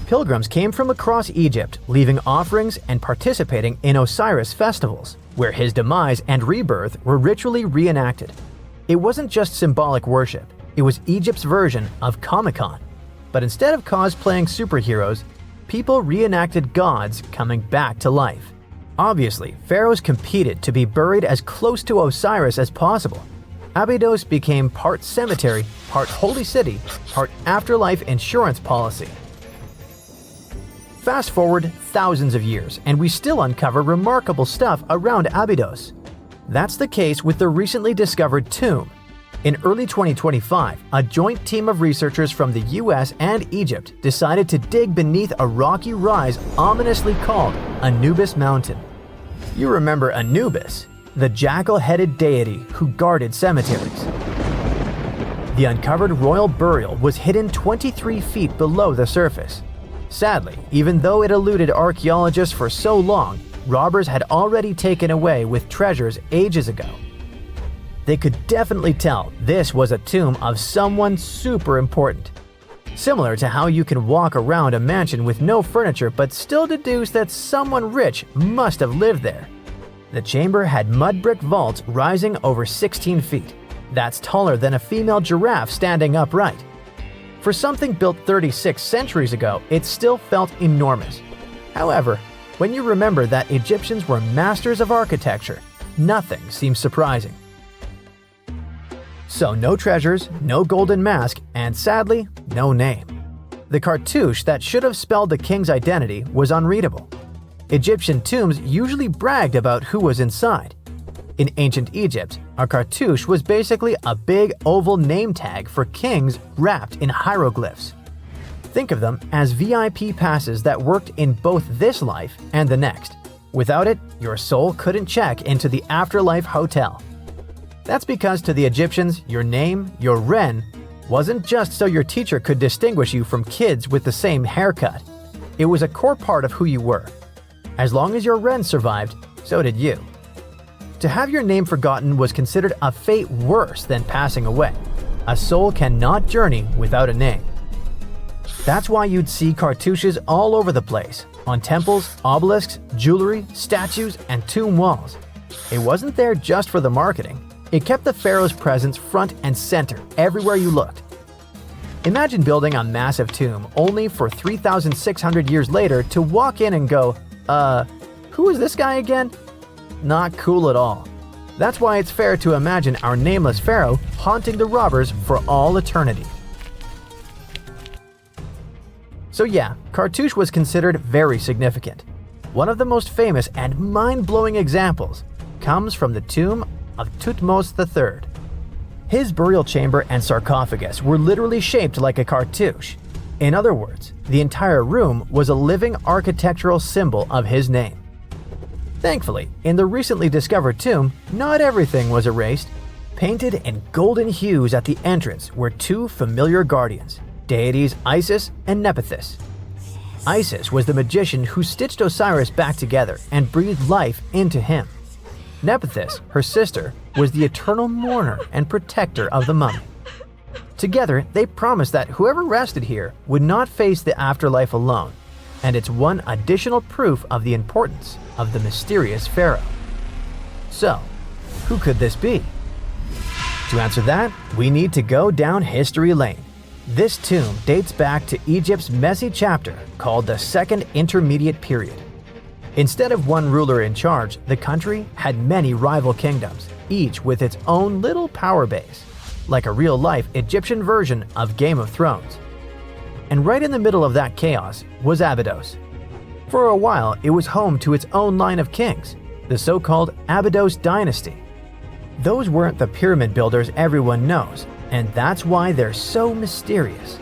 Pilgrims came from across Egypt, leaving offerings and participating in Osiris festivals, where his demise and rebirth were ritually reenacted. It wasn't just symbolic worship, it was Egypt's version of Comic-Con. But instead of cosplaying superheroes, people reenacted gods coming back to life. Obviously, pharaohs competed to be buried as close to Osiris as possible. Abydos became part cemetery, part holy city, part afterlife insurance policy. Fast forward thousands of years, and we still uncover remarkable stuff around Abydos. That's the case with the recently discovered tomb. In early 2025, a joint team of researchers from the US and Egypt decided to dig beneath a rocky rise ominously called Anubis Mountain. You remember Anubis, the jackal-headed deity who guarded cemeteries. The uncovered royal burial was hidden 23 feet below the surface. Sadly, even though it eluded archaeologists for so long, robbers had already taken away with treasures ages ago. They could definitely tell this was a tomb of someone super important. Similar to how you can walk around a mansion with no furniture but still deduce that someone rich must have lived there. The chamber had mud brick vaults rising over 16 feet. That's taller than a female giraffe standing upright. For something built 36 centuries ago, it still felt enormous. However, when you remember that Egyptians were masters of architecture, nothing seems surprising. So no treasures, no golden mask, and sadly, no name. The cartouche that should have spelled the king's identity was unreadable. Egyptian tombs usually bragged about who was inside. In ancient Egypt, a cartouche was basically a big oval name tag for kings wrapped in hieroglyphs. Think of them as VIP passes that worked in both this life and the next. Without it, your soul couldn't check into the afterlife hotel. That's because to the Egyptians, your name, your ren, wasn't just so your teacher could distinguish you from kids with the same haircut. It was a core part of who you were. As long as your ren survived, so did you. To have your name forgotten was considered a fate worse than passing away. A soul cannot journey without a name. That's why you'd see cartouches all over the place, on temples, obelisks, jewelry, statues, and tomb walls. It wasn't there just for the marketing. It kept the pharaoh's presence front and center everywhere you looked. Imagine building a massive tomb only for 3,600 years later to walk in and go, who is this guy again? Not cool at all. That's why it's fair to imagine our nameless pharaoh haunting the robbers for all eternity. So yeah, cartouche was considered very significant. One of the most famous and mind-blowing examples comes from the tomb of Thutmose III. His burial chamber and sarcophagus were literally shaped like a cartouche. In other words, the entire room was a living architectural symbol of his name. Thankfully, in the recently discovered tomb, not everything was erased. Painted in golden hues at the entrance were two familiar guardians, deities Isis and Nephthys. Isis was the magician who stitched Osiris back together and breathed life into him. Nephthys, her sister, was the eternal mourner and protector of the mummy. Together, they promised that whoever rested here would not face the afterlife alone, and it's one additional proof of the importance of the mysterious pharaoh. So, who could this be? To answer that, we need to go down history lane. This tomb dates back to Egypt's messy chapter called the Second Intermediate Period. Instead of one ruler in charge, the country had many rival kingdoms, each with its own little power base, like a real-life Egyptian version of Game of Thrones. And right in the middle of that chaos was Abydos. For a while, it was home to its own line of kings, the so-called Abydos dynasty. Those weren't the pyramid builders everyone knows, and that's why they're so mysterious.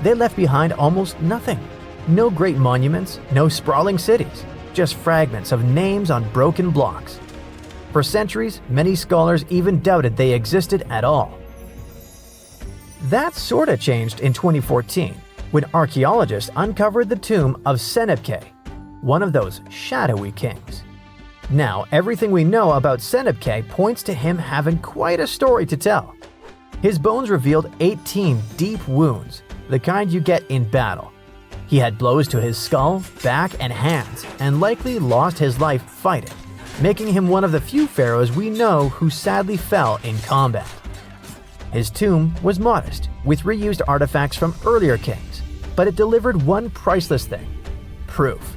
They left behind almost nothing. No great monuments, no sprawling cities, just fragments of names on broken blocks. For centuries, many scholars even doubted they existed at all. That sorta changed in 2014, when archaeologists uncovered the tomb of Senebkay, one of those shadowy kings. Now, everything we know about Senebkay points to him having quite a story to tell. His bones revealed 18 deep wounds, the kind you get in battle. He had blows to his skull, back, and hands, and likely lost his life fighting, making him one of the few pharaohs we know who sadly fell in combat. His tomb was modest, with reused artifacts from earlier kings, but it delivered one priceless thing: proof.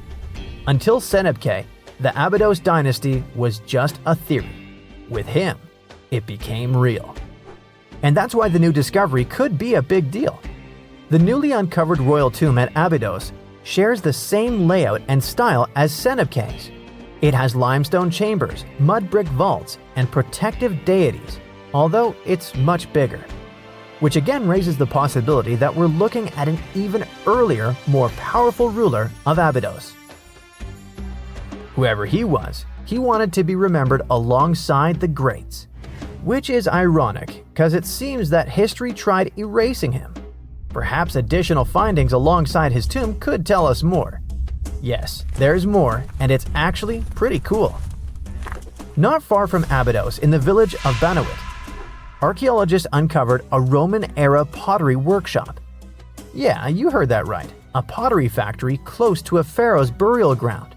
Until Senebkay, the Abydos dynasty was just a theory. With him, it became real. And that's why the new discovery could be a big deal. The newly uncovered royal tomb at Abydos shares the same layout and style as Senebkay's. It has limestone chambers, mud brick vaults, and protective deities, although it's much bigger. Which again raises the possibility that we're looking at an even earlier, more powerful ruler of Abydos. Whoever he was, he wanted to be remembered alongside the greats. Which is ironic, because it seems that history tried erasing him. Perhaps additional findings alongside his tomb could tell us more. Yes, there's more, and it's actually pretty cool. Not far from Abydos, in the village of Banawit, archaeologists uncovered a Roman-era pottery workshop. Yeah, you heard that right, a pottery factory close to a pharaoh's burial ground.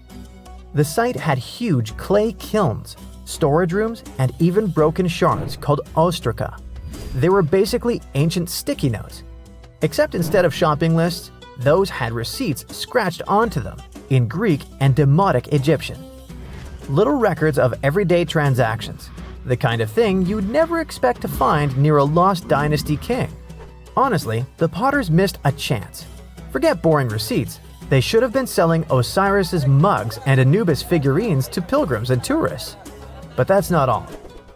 The site had huge clay kilns, storage rooms, and even broken shards called ostraca. They were basically ancient sticky notes. Except instead of shopping lists, those had receipts scratched onto them in Greek and Demotic Egyptian. Little records of everyday transactions, the kind of thing you'd never expect to find near a lost dynasty king. Honestly, the potters missed a chance. Forget boring receipts, they should have been selling Osiris's mugs and Anubis figurines to pilgrims and tourists. But that's not all.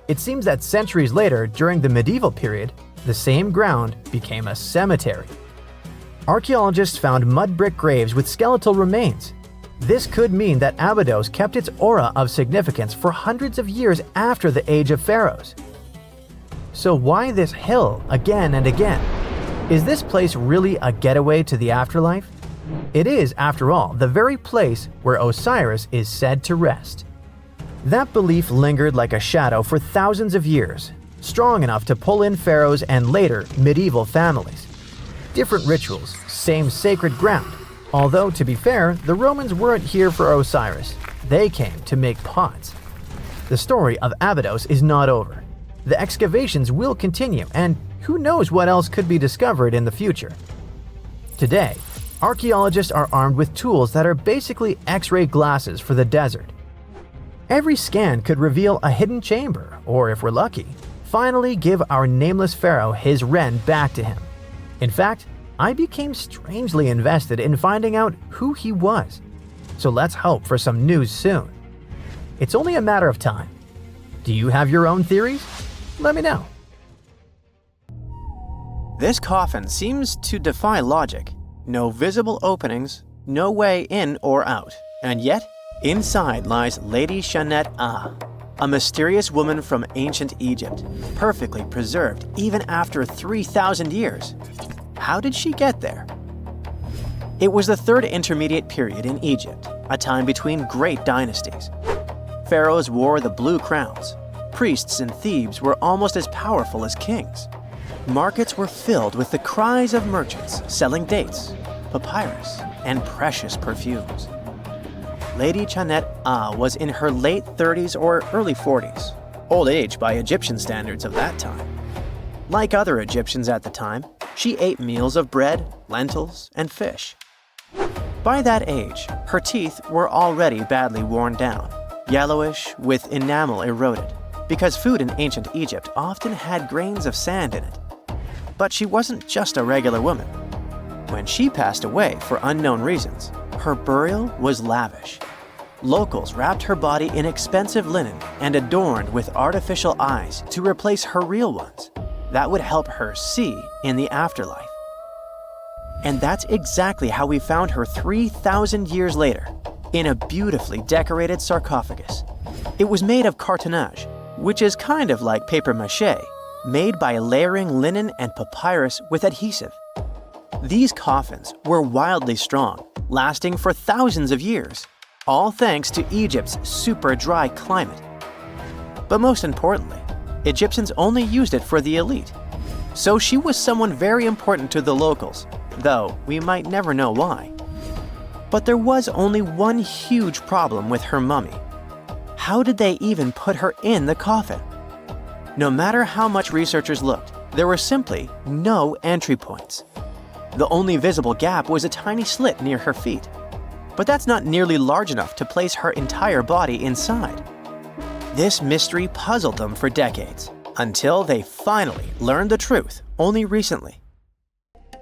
It seems that centuries later, during the medieval period, the same ground became a cemetery. Archaeologists found mud brick graves with skeletal remains. This could mean that Abydos kept its aura of significance for hundreds of years after the Age of Pharaohs. So why this hill again and again? Is this place really a getaway to the afterlife? It is, after all, the very place where Osiris is said to rest. That belief lingered like a shadow for thousands of years, strong enough to pull in pharaohs and later medieval families. Different rituals, same sacred ground. Although, to be fair, the Romans weren't here for Osiris. They came to make pots. The story of Abydos is not over. The excavations will continue, and who knows what else could be discovered in the future. Today, archaeologists are armed with tools that are basically X-ray glasses for the desert. Every scan could reveal a hidden chamber, or if we're lucky, finally give our nameless pharaoh his wren back to him. In fact, I became strangely invested in finding out who he was. So let's hope for some news soon. It's only a matter of time. Do you have your own theories? Let me know. This coffin seems to defy logic. No visible openings, no way in or out, and yet, inside lies Lady Chanet Ah, a mysterious woman from ancient Egypt, perfectly preserved even after 3,000 years. How did she get there? It was the third intermediate period in Egypt, a time between great dynasties. Pharaohs wore the blue crowns. Priests in Thebes were almost as powerful as kings. Markets were filled with the cries of merchants selling dates, papyrus, and precious perfumes. Lady Chanet Ah was in her late 30s or early 40s, old age by Egyptian standards of that time. Like other Egyptians at the time, she ate meals of bread, lentils, and fish. By that age, her teeth were already badly worn down, yellowish with enamel eroded, because food in ancient Egypt often had grains of sand in it. But she wasn't just a regular woman. When she passed away for unknown reasons, her burial was lavish. Locals wrapped her body in expensive linen and adorned with artificial eyes to replace her real ones that would help her see in the afterlife. And that's exactly how we found her 3,000 years later, in a beautifully decorated sarcophagus. It was made of cartonnage, which is kind of like paper mache, made by layering linen and papyrus with adhesive. These coffins were wildly strong, lasting for thousands of years, all thanks to Egypt's super dry climate. But most importantly, Egyptians only used it for the elite. So she was someone very important to the locals, though we might never know why. But there was only one huge problem with her mummy. How did they even put her in the coffin? No matter how much researchers looked, there were simply no entry points. The only visible gap was a tiny slit near her feet. But that's not nearly large enough to place her entire body inside. This mystery puzzled them for decades, until they finally learned the truth only recently.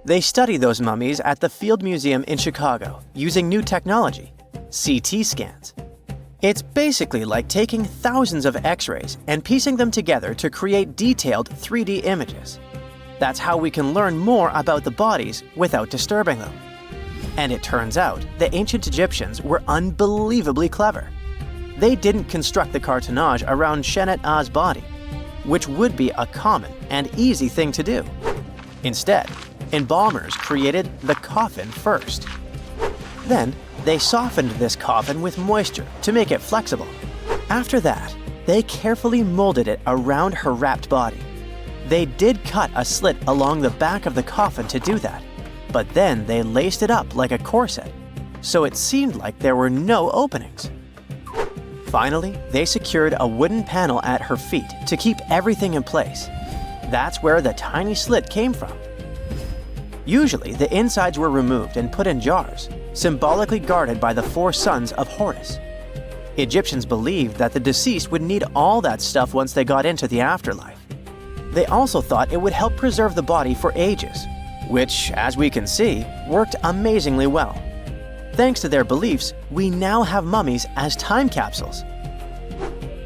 They studied those mummies at the Field Museum in Chicago using new technology, CT scans. It's basically like taking thousands of X-rays and piecing them together to create detailed 3D images. That's how we can learn more about the bodies without disturbing them. And it turns out the ancient Egyptians were unbelievably clever. They didn't construct the cartonnage around Chanet Ah's body, which would be a common and easy thing to do. Instead, embalmers created the coffin first. Then, they softened this coffin with moisture to make it flexible. After that, they carefully molded it around her wrapped body. They did cut a slit along the back of the coffin to do that, but then they laced it up like a corset, so it seemed like there were no openings. Finally, they secured a wooden panel at her feet to keep everything in place. That's where the tiny slit came from. Usually, the insides were removed and put in jars, symbolically guarded by the 4 sons of Horus. Egyptians believed that the deceased would need all that stuff once they got into the afterlife. They also thought it would help preserve the body for ages, which, as we can see, worked amazingly well. Thanks to their beliefs, we now have mummies as time capsules.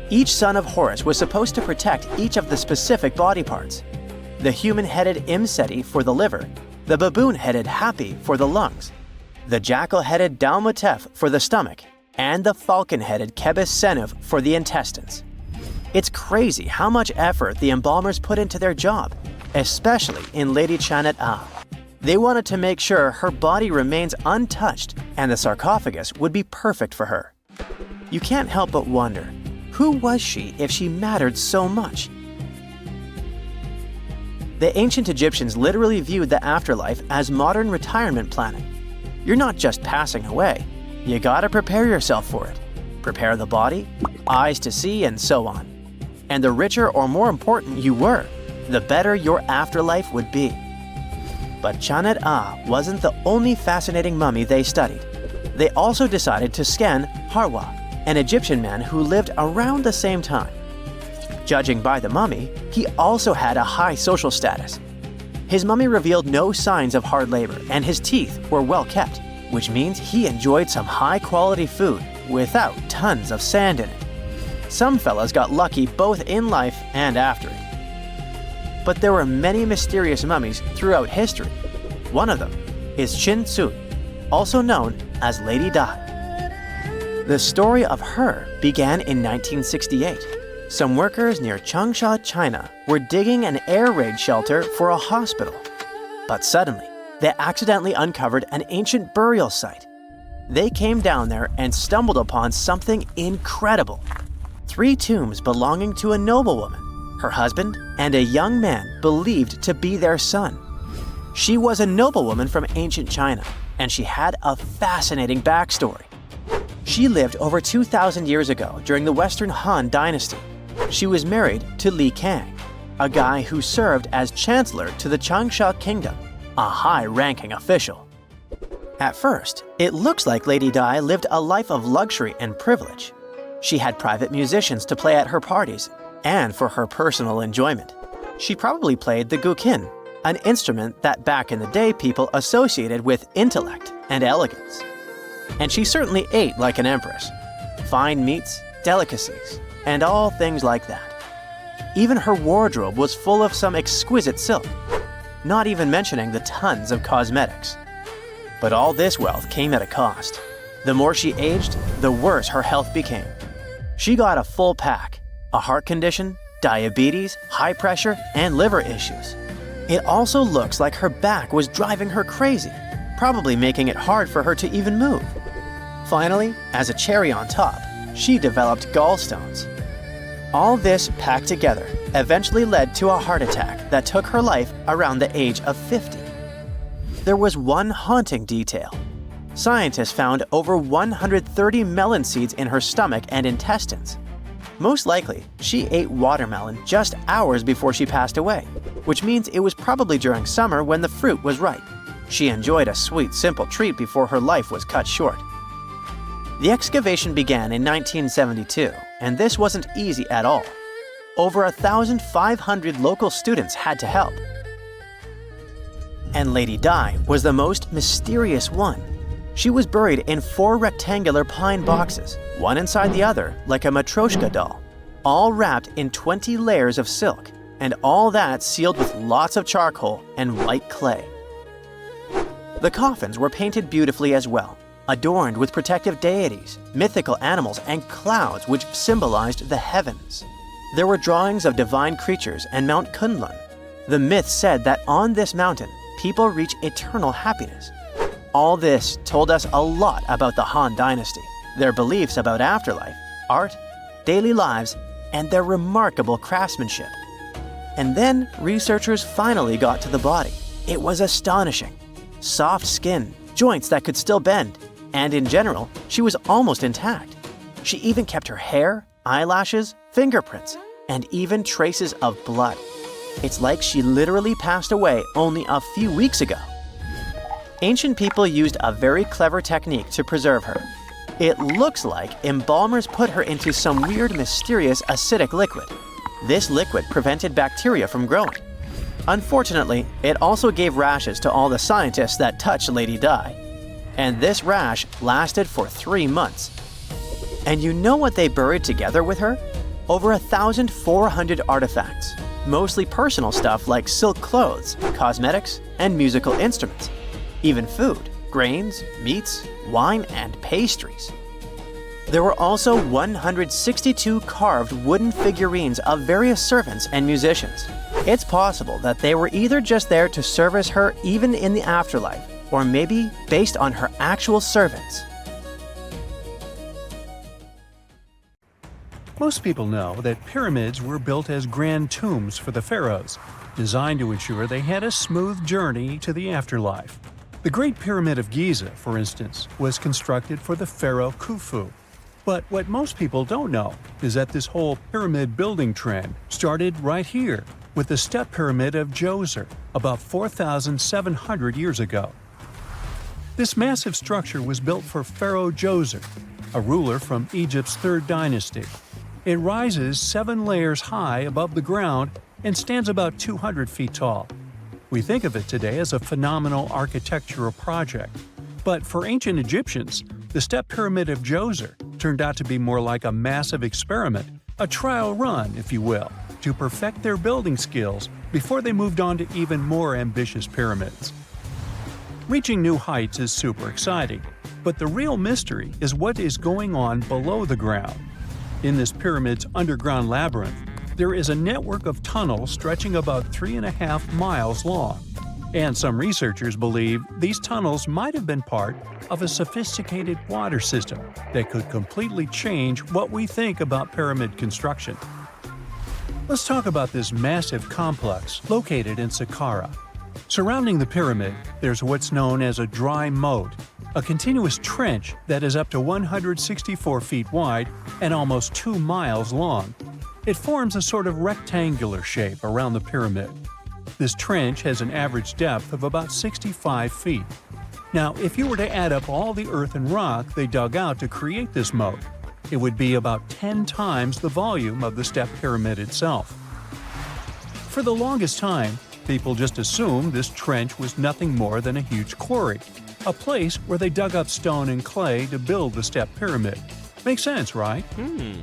Each son of Horus was supposed to protect each of the specific body parts. The human-headed Imseti for the liver, the baboon-headed Hapi for the lungs, the jackal-headed Dalmutef for the stomach, and the falcon-headed Kebis Senuv for the intestines. It's crazy how much effort the embalmers put into their job, especially in Lady Chanet Ah. They wanted to make sure her body remains untouched and the sarcophagus would be perfect for her. You can't help but wonder, who was she if she mattered so much? The ancient Egyptians literally viewed the afterlife as modern retirement planning. You're not just passing away, you gotta prepare yourself for it. Prepare the body, eyes to see, and so on. And the richer or more important you were, the better your afterlife would be. But Chanet Ah wasn't the only fascinating mummy they studied. They also decided to scan Harwa, an Egyptian man who lived around the same time. Judging by the mummy, he also had a high social status. His mummy revealed no signs of hard labor, and his teeth were well kept, which means he enjoyed some high-quality food without tons of sand in it. Some fellas got lucky both in life and after it. But there were many mysterious mummies throughout history. One of them is Chin Tsun, also known as Lady Di. The story of her began in 1968. Some workers near Changsha, China, were digging an air raid shelter for a hospital. But suddenly, they accidentally uncovered an ancient burial site. They came down there and stumbled upon something incredible. 3 tombs belonging to a noblewoman, her husband, and a young man believed to be their son. She was a noblewoman from ancient China, and she had a fascinating backstory. She lived over 2,000 years ago during the Western Han Dynasty. She was married to Li Kang, a guy who served as chancellor to the Changsha Kingdom, a high-ranking official. At first, it looks like Lady Di lived a life of luxury and privilege. She had private musicians to play at her parties, and for her personal enjoyment. She probably played the guqin, an instrument that back in the day people associated with intellect and elegance. And she certainly ate like an empress. Fine meats, delicacies, and all things like that. Even her wardrobe was full of some exquisite silk, not even mentioning the tons of cosmetics. But all this wealth came at a cost. The more she aged, the worse her health became. She got a full pack: a heart condition, diabetes, high pressure, and liver issues. It also looks like her back was driving her crazy, probably making it hard for her to even move. Finally, as a cherry on top, she developed gallstones. All this packed together eventually led to a heart attack that took her life around the age of 50. There was one haunting detail. Scientists found over 130 melon seeds in her stomach and intestines. Most likely, she ate watermelon just hours before she passed away, which means it was probably during summer when the fruit was ripe. She enjoyed a sweet, simple treat before her life was cut short. The excavation began in 1972, and this wasn't easy at all. Over 1,500 local students had to help. And Lady Di was the most mysterious one. She was buried in 4 rectangular pine boxes, one inside the other like a Matryoshka doll, all wrapped in 20 layers of silk, and all that sealed with lots of charcoal and white clay. The coffins were painted beautifully as well, adorned with protective deities, mythical animals, and clouds which symbolized the heavens. There were drawings of divine creatures and Mount Kunlun. The myth said that on this mountain, people reach eternal happiness. All this told us a lot about the Han Dynasty, their beliefs about afterlife, art, daily lives, and their remarkable craftsmanship. And then researchers finally got to the body. It was astonishing. Soft skin, joints that could still bend, and in general, she was almost intact. She even kept her hair, eyelashes, fingerprints, and even traces of blood. It's like she literally passed away only a few weeks ago. Ancient people used a very clever technique to preserve her. It looks like embalmers put her into some weird, mysterious acidic liquid. This liquid prevented bacteria from growing. Unfortunately, it also gave rashes to all the scientists that touched Lady Di. And this rash lasted for 3 months. And you know what they buried together with her? Over 1,400 artifacts, mostly personal stuff like silk clothes, cosmetics, and musical instruments. Even food, grains, meats, wine, and pastries. There were also 162 carved wooden figurines of various servants and musicians. It's possible that they were either just there to service her even in the afterlife, or maybe based on her actual servants. Most people know that pyramids were built as grand tombs for the pharaohs, designed to ensure they had a smooth journey to the afterlife. The Great Pyramid of Giza, for instance, was constructed for the pharaoh Khufu. But what most people don't know is that this whole pyramid building trend started right here with the step pyramid of Djoser about 4,700 years ago. This massive structure was built for Pharaoh Djoser, a ruler from Egypt's 3rd dynasty. It rises 7 layers high above the ground and stands about 200 feet tall. We think of it today as a phenomenal architectural project, but for ancient Egyptians, the step pyramid of Djoser turned out to be more like a massive experiment, a trial run, if you will, to perfect their building skills before they moved on to even more ambitious pyramids. Reaching new heights is super exciting, but the real mystery is what is going on below the ground. In this pyramid's underground labyrinth, there is a network of tunnels stretching about 3.5 miles long, and some researchers believe these tunnels might have been part of a sophisticated water system that could completely change what we think about pyramid construction. Let's talk about this massive complex located in Saqqara. Surrounding the pyramid, there's what's known as a dry moat, a continuous trench that is up to 164 feet wide and almost 2 miles long. It forms a sort of rectangular shape around the pyramid. This trench has an average depth of about 65 feet. Now, if you were to add up all the earth and rock they dug out to create this moat, it would be about 10 times the volume of the step pyramid itself. For the longest time, People just assumed this trench was nothing more than a huge quarry, a place where they dug up stone and clay to build the step pyramid. Makes sense, right?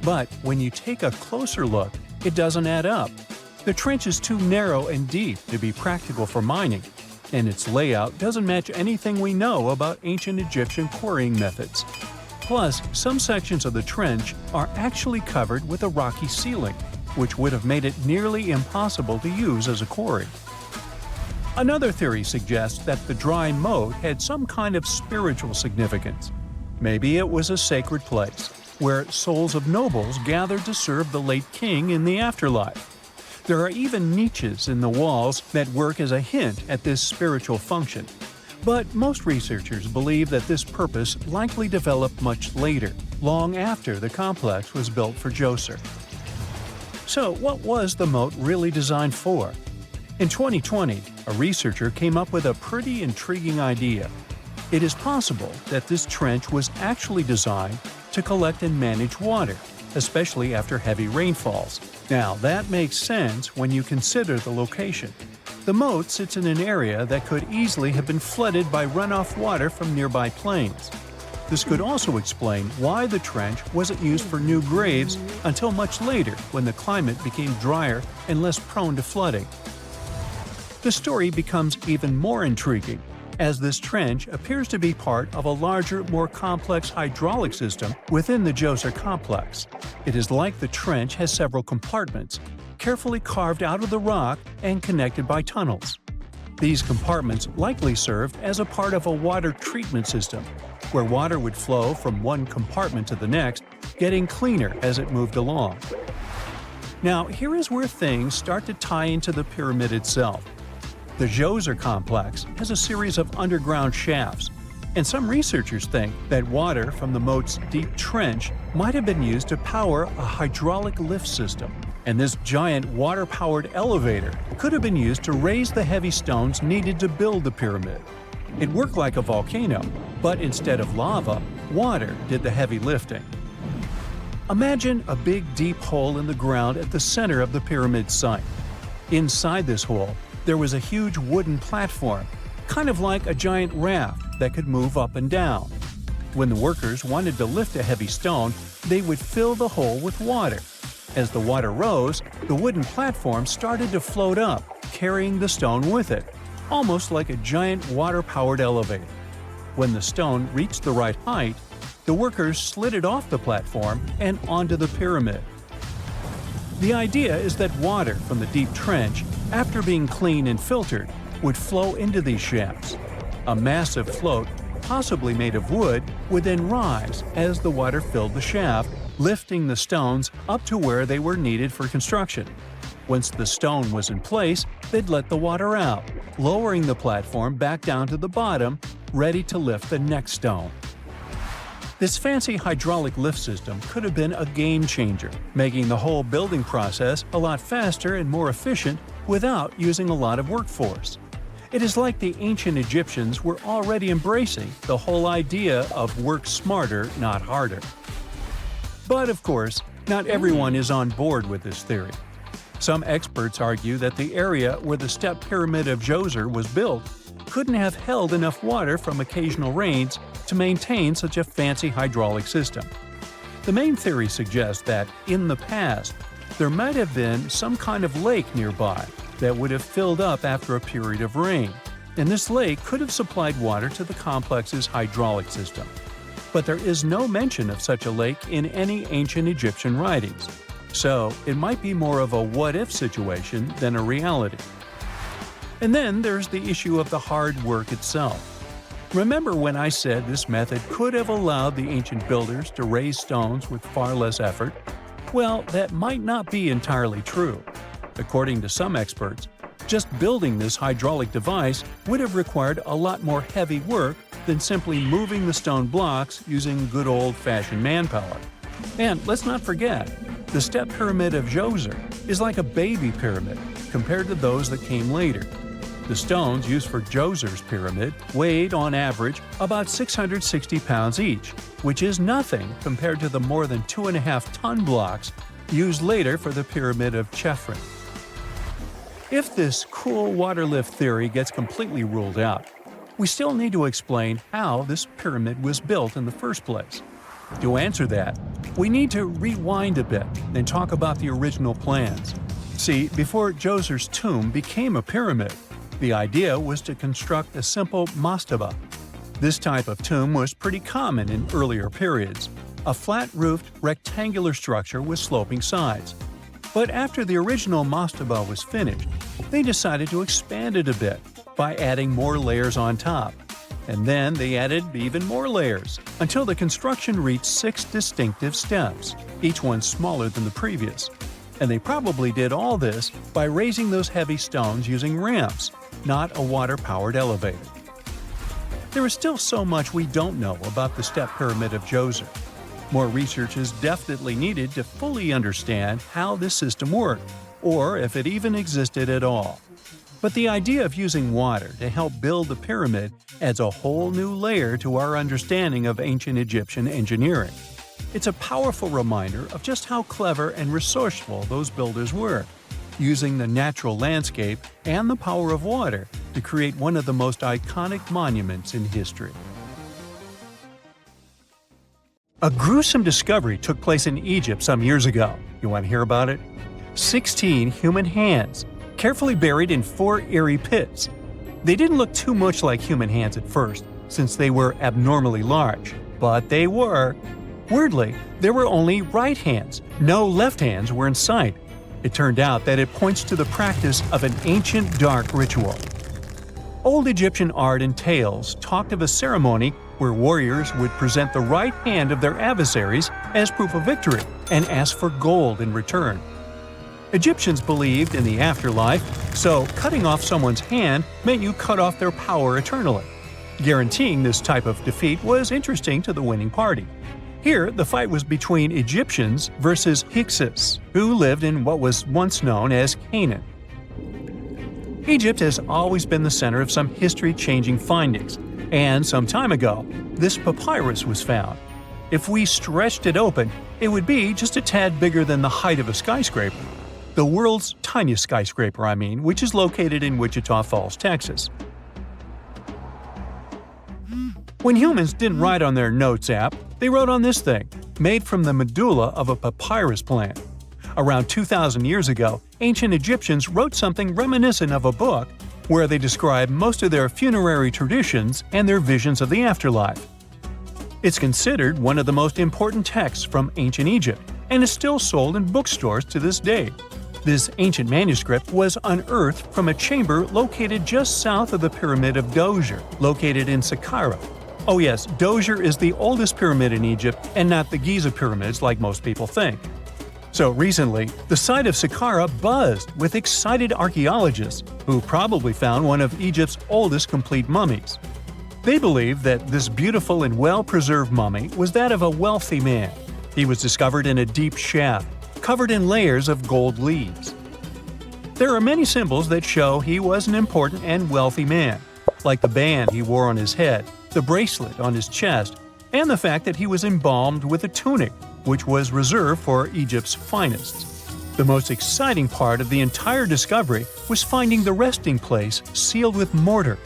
But when you take a closer look, it doesn't add up. The trench is too narrow and deep to be practical for mining, and its layout doesn't match anything we know about ancient Egyptian quarrying methods. Plus, some sections of the trench are actually covered with a rocky ceiling, which would have made it nearly impossible to use as a quarry. Another theory suggests that the dry moat had some kind of spiritual significance. Maybe it was a sacred place, where souls of nobles gathered to serve the late king in the afterlife. There are even niches in the walls that work as a hint at this spiritual function. But most researchers believe that this purpose likely developed much later, long after the complex was built for Djoser. So what was the moat really designed for? In 2020, a researcher came up with a pretty intriguing idea. It is possible that this trench was actually designed to collect and manage water, especially after heavy rainfalls. Now, that makes sense when you consider the location. The moat sits in an area that could easily have been flooded by runoff water from nearby plains. This could also explain why the trench wasn't used for new graves until much later when the climate became drier and less prone to flooding. The story becomes even more intriguing, as this trench appears to be part of a larger, more complex hydraulic system within the Djoser complex. It is like the trench has several compartments, carefully carved out of the rock and connected by tunnels. These compartments likely served as a part of a water treatment system, where water would flow from one compartment to the next, getting cleaner as it moved along. Now, here is where things start to tie into the pyramid itself. The Djoser complex has a series of underground shafts, and some researchers think that water from the moat's deep trench might have been used to power a hydraulic lift system, and this giant water-powered elevator could have been used to raise the heavy stones needed to build the pyramid. It worked like a volcano, but instead of lava, water did the heavy lifting. Imagine a big deep hole in the ground at the center of the pyramid site. Inside this hole, there was a huge wooden platform, kind of like a giant raft that could move up and down. When the workers wanted to lift a heavy stone, they would fill the hole with water. As the water rose, the wooden platform started to float up, carrying the stone with it, almost like a giant water-powered elevator. When the stone reached the right height, the workers slid it off the platform and onto the pyramid. The idea is that water from the deep trench, after being cleaned and filtered, would flow into these shafts. A massive float, possibly made of wood, would then rise as the water filled the shaft, lifting the stones up to where they were needed for construction. Once the stone was in place, they'd let the water out, lowering the platform back down to the bottom, ready to lift the next stone. This fancy hydraulic lift system could have been a game changer, making the whole building process a lot faster and more efficient without using a lot of workforce. It is like the ancient Egyptians were already embracing the whole idea of work smarter, not harder. But of course, not everyone is on board with this theory. Some experts argue that the area where the step pyramid of Djoser was built couldn't have held enough water from occasional rains to maintain such a fancy hydraulic system. The main theory suggests that, in the past, there might have been some kind of lake nearby that would have filled up after a period of rain, and this lake could have supplied water to the complex's hydraulic system. But there is no mention of such a lake in any ancient Egyptian writings, so it might be more of a what-if situation than a reality. And then there's the issue of the hard work itself. Remember when I said this method could have allowed the ancient builders to raise stones with far less effort? Well, that might not be entirely true. According to some experts, just building this hydraulic device would have required a lot more heavy work than simply moving the stone blocks using good old-fashioned manpower. And let's not forget, the step pyramid of Djoser is like a baby pyramid compared to those that came later. The stones used for Djoser's pyramid weighed, on average, about 660 pounds each, which is nothing compared to the more than 2.5-ton blocks used later for the pyramid of Chephren. If this cool water lift theory gets completely ruled out, we still need to explain how this pyramid was built in the first place. To answer that, we need to rewind a bit and talk about the original plans. See, before Djoser's tomb became a pyramid, the idea was to construct a simple mastaba. This type of tomb was pretty common in earlier periods, a flat-roofed, rectangular structure with sloping sides. But after the original mastaba was finished, they decided to expand it a bit by adding more layers on top. And then they added even more layers, until the construction reached 6 distinctive steps, each one smaller than the previous. And they probably did all this by raising those heavy stones using ramps, not a water-powered elevator. There is still so much we don't know about the step pyramid of Djoser. More research is definitely needed to fully understand how this system worked, or if it even existed at all. But the idea of using water to help build the pyramid adds a whole new layer to our understanding of ancient Egyptian engineering. It's a powerful reminder of just how clever and resourceful those builders were, using the natural landscape and the power of water to create one of the most iconic monuments in history. A gruesome discovery took place in Egypt some years ago. You want to hear about it? 16 human hands, carefully buried in 4 eerie pits. They didn't look too much like human hands at first, since they were abnormally large, but they were. Weirdly, there were only right hands. No left hands were in sight. It turned out that it points to the practice of an ancient dark ritual. Old Egyptian art and tales talked of a ceremony where warriors would present the right hand of their adversaries as proof of victory and ask for gold in return. Egyptians believed in the afterlife, so cutting off someone's hand meant you cut off their power eternally. Guaranteeing this type of defeat was interesting to the winning party. Here, the fight was between Egyptians versus Hyksos, who lived in what was once known as Canaan. Egypt has always been the center of some history-changing findings, and some time ago, this papyrus was found. If we stretched it open, it would be just a tad bigger than the height of a skyscraper. The world's tiniest skyscraper, which is located in Wichita Falls, Texas. When humans didn't write on their notes app, they wrote on this thing, made from the medulla of a papyrus plant. Around 2,000 years ago, ancient Egyptians wrote something reminiscent of a book where they describe most of their funerary traditions and their visions of the afterlife. It's considered one of the most important texts from ancient Egypt and is still sold in bookstores to this day. This ancient manuscript was unearthed from a chamber located just south of the Pyramid of Djoser, located in Saqqara. Oh yes, Djoser is the oldest pyramid in Egypt and not the Giza pyramids like most people think. So recently, the site of Saqqara buzzed with excited archaeologists who probably found one of Egypt's oldest complete mummies. They believe that this beautiful and well-preserved mummy was that of a wealthy man. He was discovered in a deep shaft, covered in layers of gold leaves. There are many symbols that show he was an important and wealthy man, like the band he wore on his head, the bracelet on his chest, and the fact that he was embalmed with a tunic, which was reserved for Egypt's finest. The most exciting part of the entire discovery was finding the resting place sealed with mortar,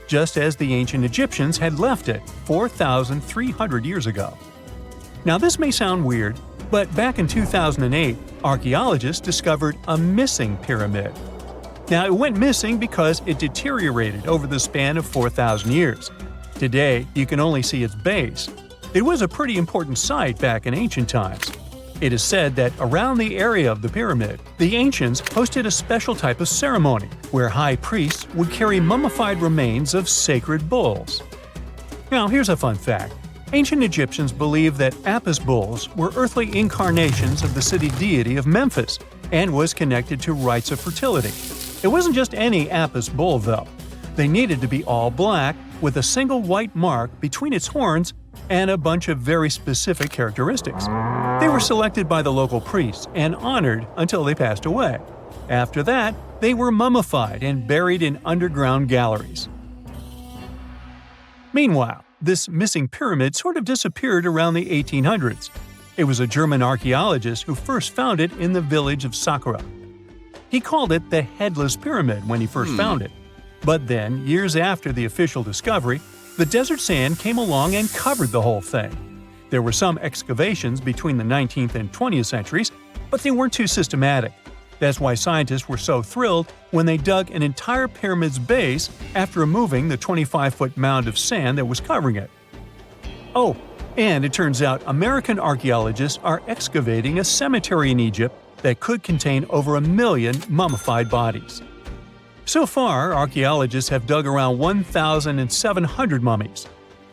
just as the ancient Egyptians had left it 4,300 years ago. Now this may sound weird, but back in 2008, archaeologists discovered a missing pyramid. Now it went missing because it deteriorated over the span of 4,000 years. Today, you can only see its base. It was a pretty important site back in ancient times. It is said that around the area of the pyramid, the ancients hosted a special type of ceremony where high priests would carry mummified remains of sacred bulls. Now here's a fun fact. Ancient Egyptians believed that Apis bulls were earthly incarnations of the city deity of Memphis and was connected to rites of fertility. It wasn't just any Apis bull, though. They needed to be all black, with a single white mark between its horns and a bunch of very specific characteristics. They were selected by the local priests and honored until they passed away. After that, they were mummified and buried in underground galleries. Meanwhile, this missing pyramid sort of disappeared around the 1800s. It was a German archaeologist who first found it in the village of Saqqara. He called it the Headless Pyramid when he first found it. But then, years after the official discovery, the desert sand came along and covered the whole thing. There were some excavations between the 19th and 20th centuries, but they weren't too systematic. That's why scientists were so thrilled when they dug an entire pyramid's base after removing the 25-foot mound of sand that was covering it. Oh, and it turns out American archaeologists are excavating a cemetery in Egypt that could contain over 1 million mummified bodies. So far, archaeologists have dug around 1,700 mummies.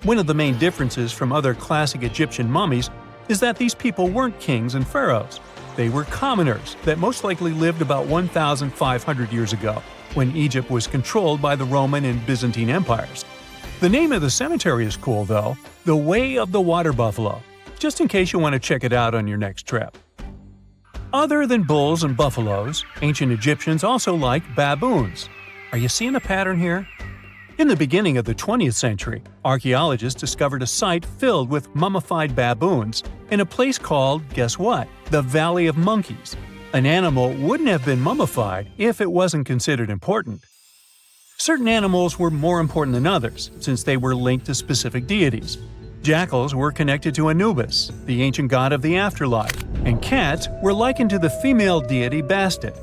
One of the main differences from other classic Egyptian mummies is that these people weren't kings and pharaohs. They were commoners that most likely lived about 1,500 years ago, when Egypt was controlled by the Roman and Byzantine empires. The name of the cemetery is cool, though, the Way of the Water Buffalo, just in case you want to check it out on your next trip. Other than bulls and buffaloes, ancient Egyptians also liked baboons. Are you seeing a pattern here? In the beginning of the 20th century, archaeologists discovered a site filled with mummified baboons in a place called, guess what? The Valley of Monkeys. An animal wouldn't have been mummified if it wasn't considered important. Certain animals were more important than others, since they were linked to specific deities. Jackals were connected to Anubis, the ancient god of the afterlife, and cats were likened to the female deity Bastet.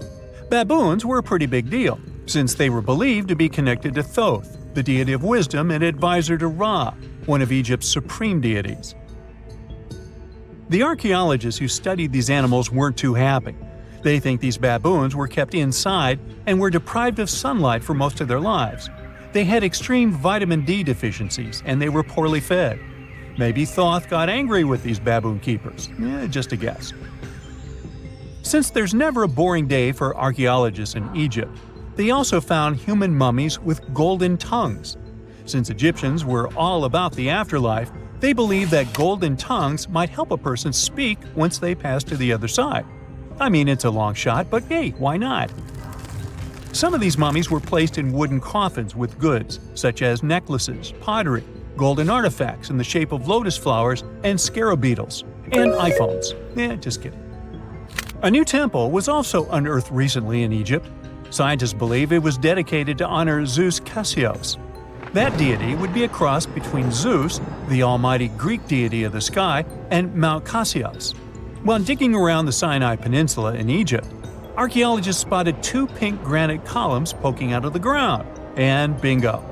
Baboons were a pretty big deal, since they were believed to be connected to Thoth, the deity of wisdom and advisor to Ra, one of Egypt's supreme deities. The archaeologists who studied these animals weren't too happy. They think these baboons were kept inside and were deprived of sunlight for most of their lives. They had extreme vitamin D deficiencies and they were poorly fed. Maybe Thoth got angry with these baboon keepers. Just a guess. Since there's never a boring day for archaeologists in Egypt, they also found human mummies with golden tongues. Since Egyptians were all about the afterlife, they believed that golden tongues might help a person speak once they pass to the other side. I mean, it's a long shot, but hey, why not? Some of these mummies were placed in wooden coffins with goods, such as necklaces, pottery, golden artifacts in the shape of lotus flowers and scarab beetles, and iPhones. Just kidding. A new temple was also unearthed recently in Egypt. Scientists believe it was dedicated to honor Zeus Cassios. That deity would be a cross between Zeus, the almighty Greek deity of the sky, and Mount Cassios. While digging around the Sinai Peninsula in Egypt, archaeologists spotted 2 pink granite columns poking out of the ground, and bingo.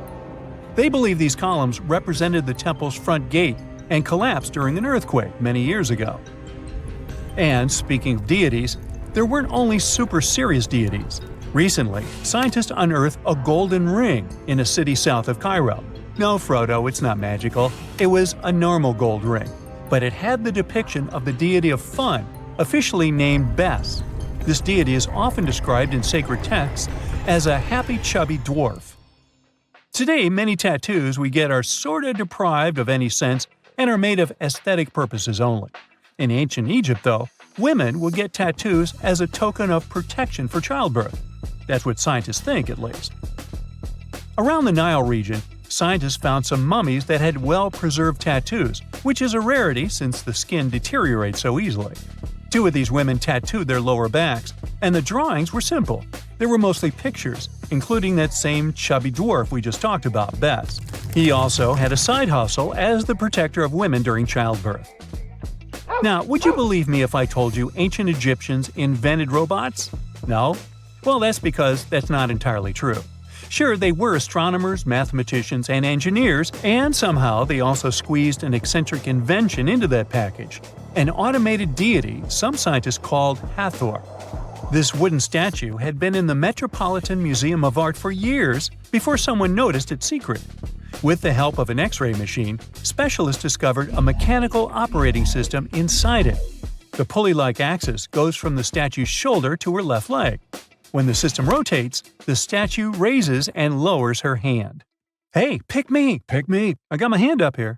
They believe these columns represented the temple's front gate and collapsed during an earthquake many years ago. And speaking of deities, there weren't only super serious deities. Recently, scientists unearthed a golden ring in a city south of Cairo. No, Frodo, it's not magical. It was a normal gold ring, but it had the depiction of the deity of fun, officially named Bes. This deity is often described in sacred texts as a happy chubby dwarf. Today, many tattoos we get are sorta deprived of any sense and are made of aesthetic purposes only. In ancient Egypt, though, women would get tattoos as a token of protection for childbirth. That's what scientists think, at least. Around the Nile region, scientists found some mummies that had well-preserved tattoos, which is a rarity since the skin deteriorates so easily. 2 of these women tattooed their lower backs, and the drawings were simple. They were mostly pictures, including that same chubby dwarf we just talked about, Bes. He also had a side hustle as the protector of women during childbirth. Now, would you believe me if I told you ancient Egyptians invented robots? No? Well, that's because that's not entirely true. Sure, they were astronomers, mathematicians, and engineers, and somehow they also squeezed an eccentric invention into that package. An automated deity some scientists called Hathor. This wooden statue had been in the Metropolitan Museum of Art for years before someone noticed its secret. With the help of an X-ray machine, specialists discovered a mechanical operating system inside it. The pulley-like axis goes from the statue's shoulder to her left leg. When the system rotates, the statue raises and lowers her hand. Hey, pick me! I got my hand up here.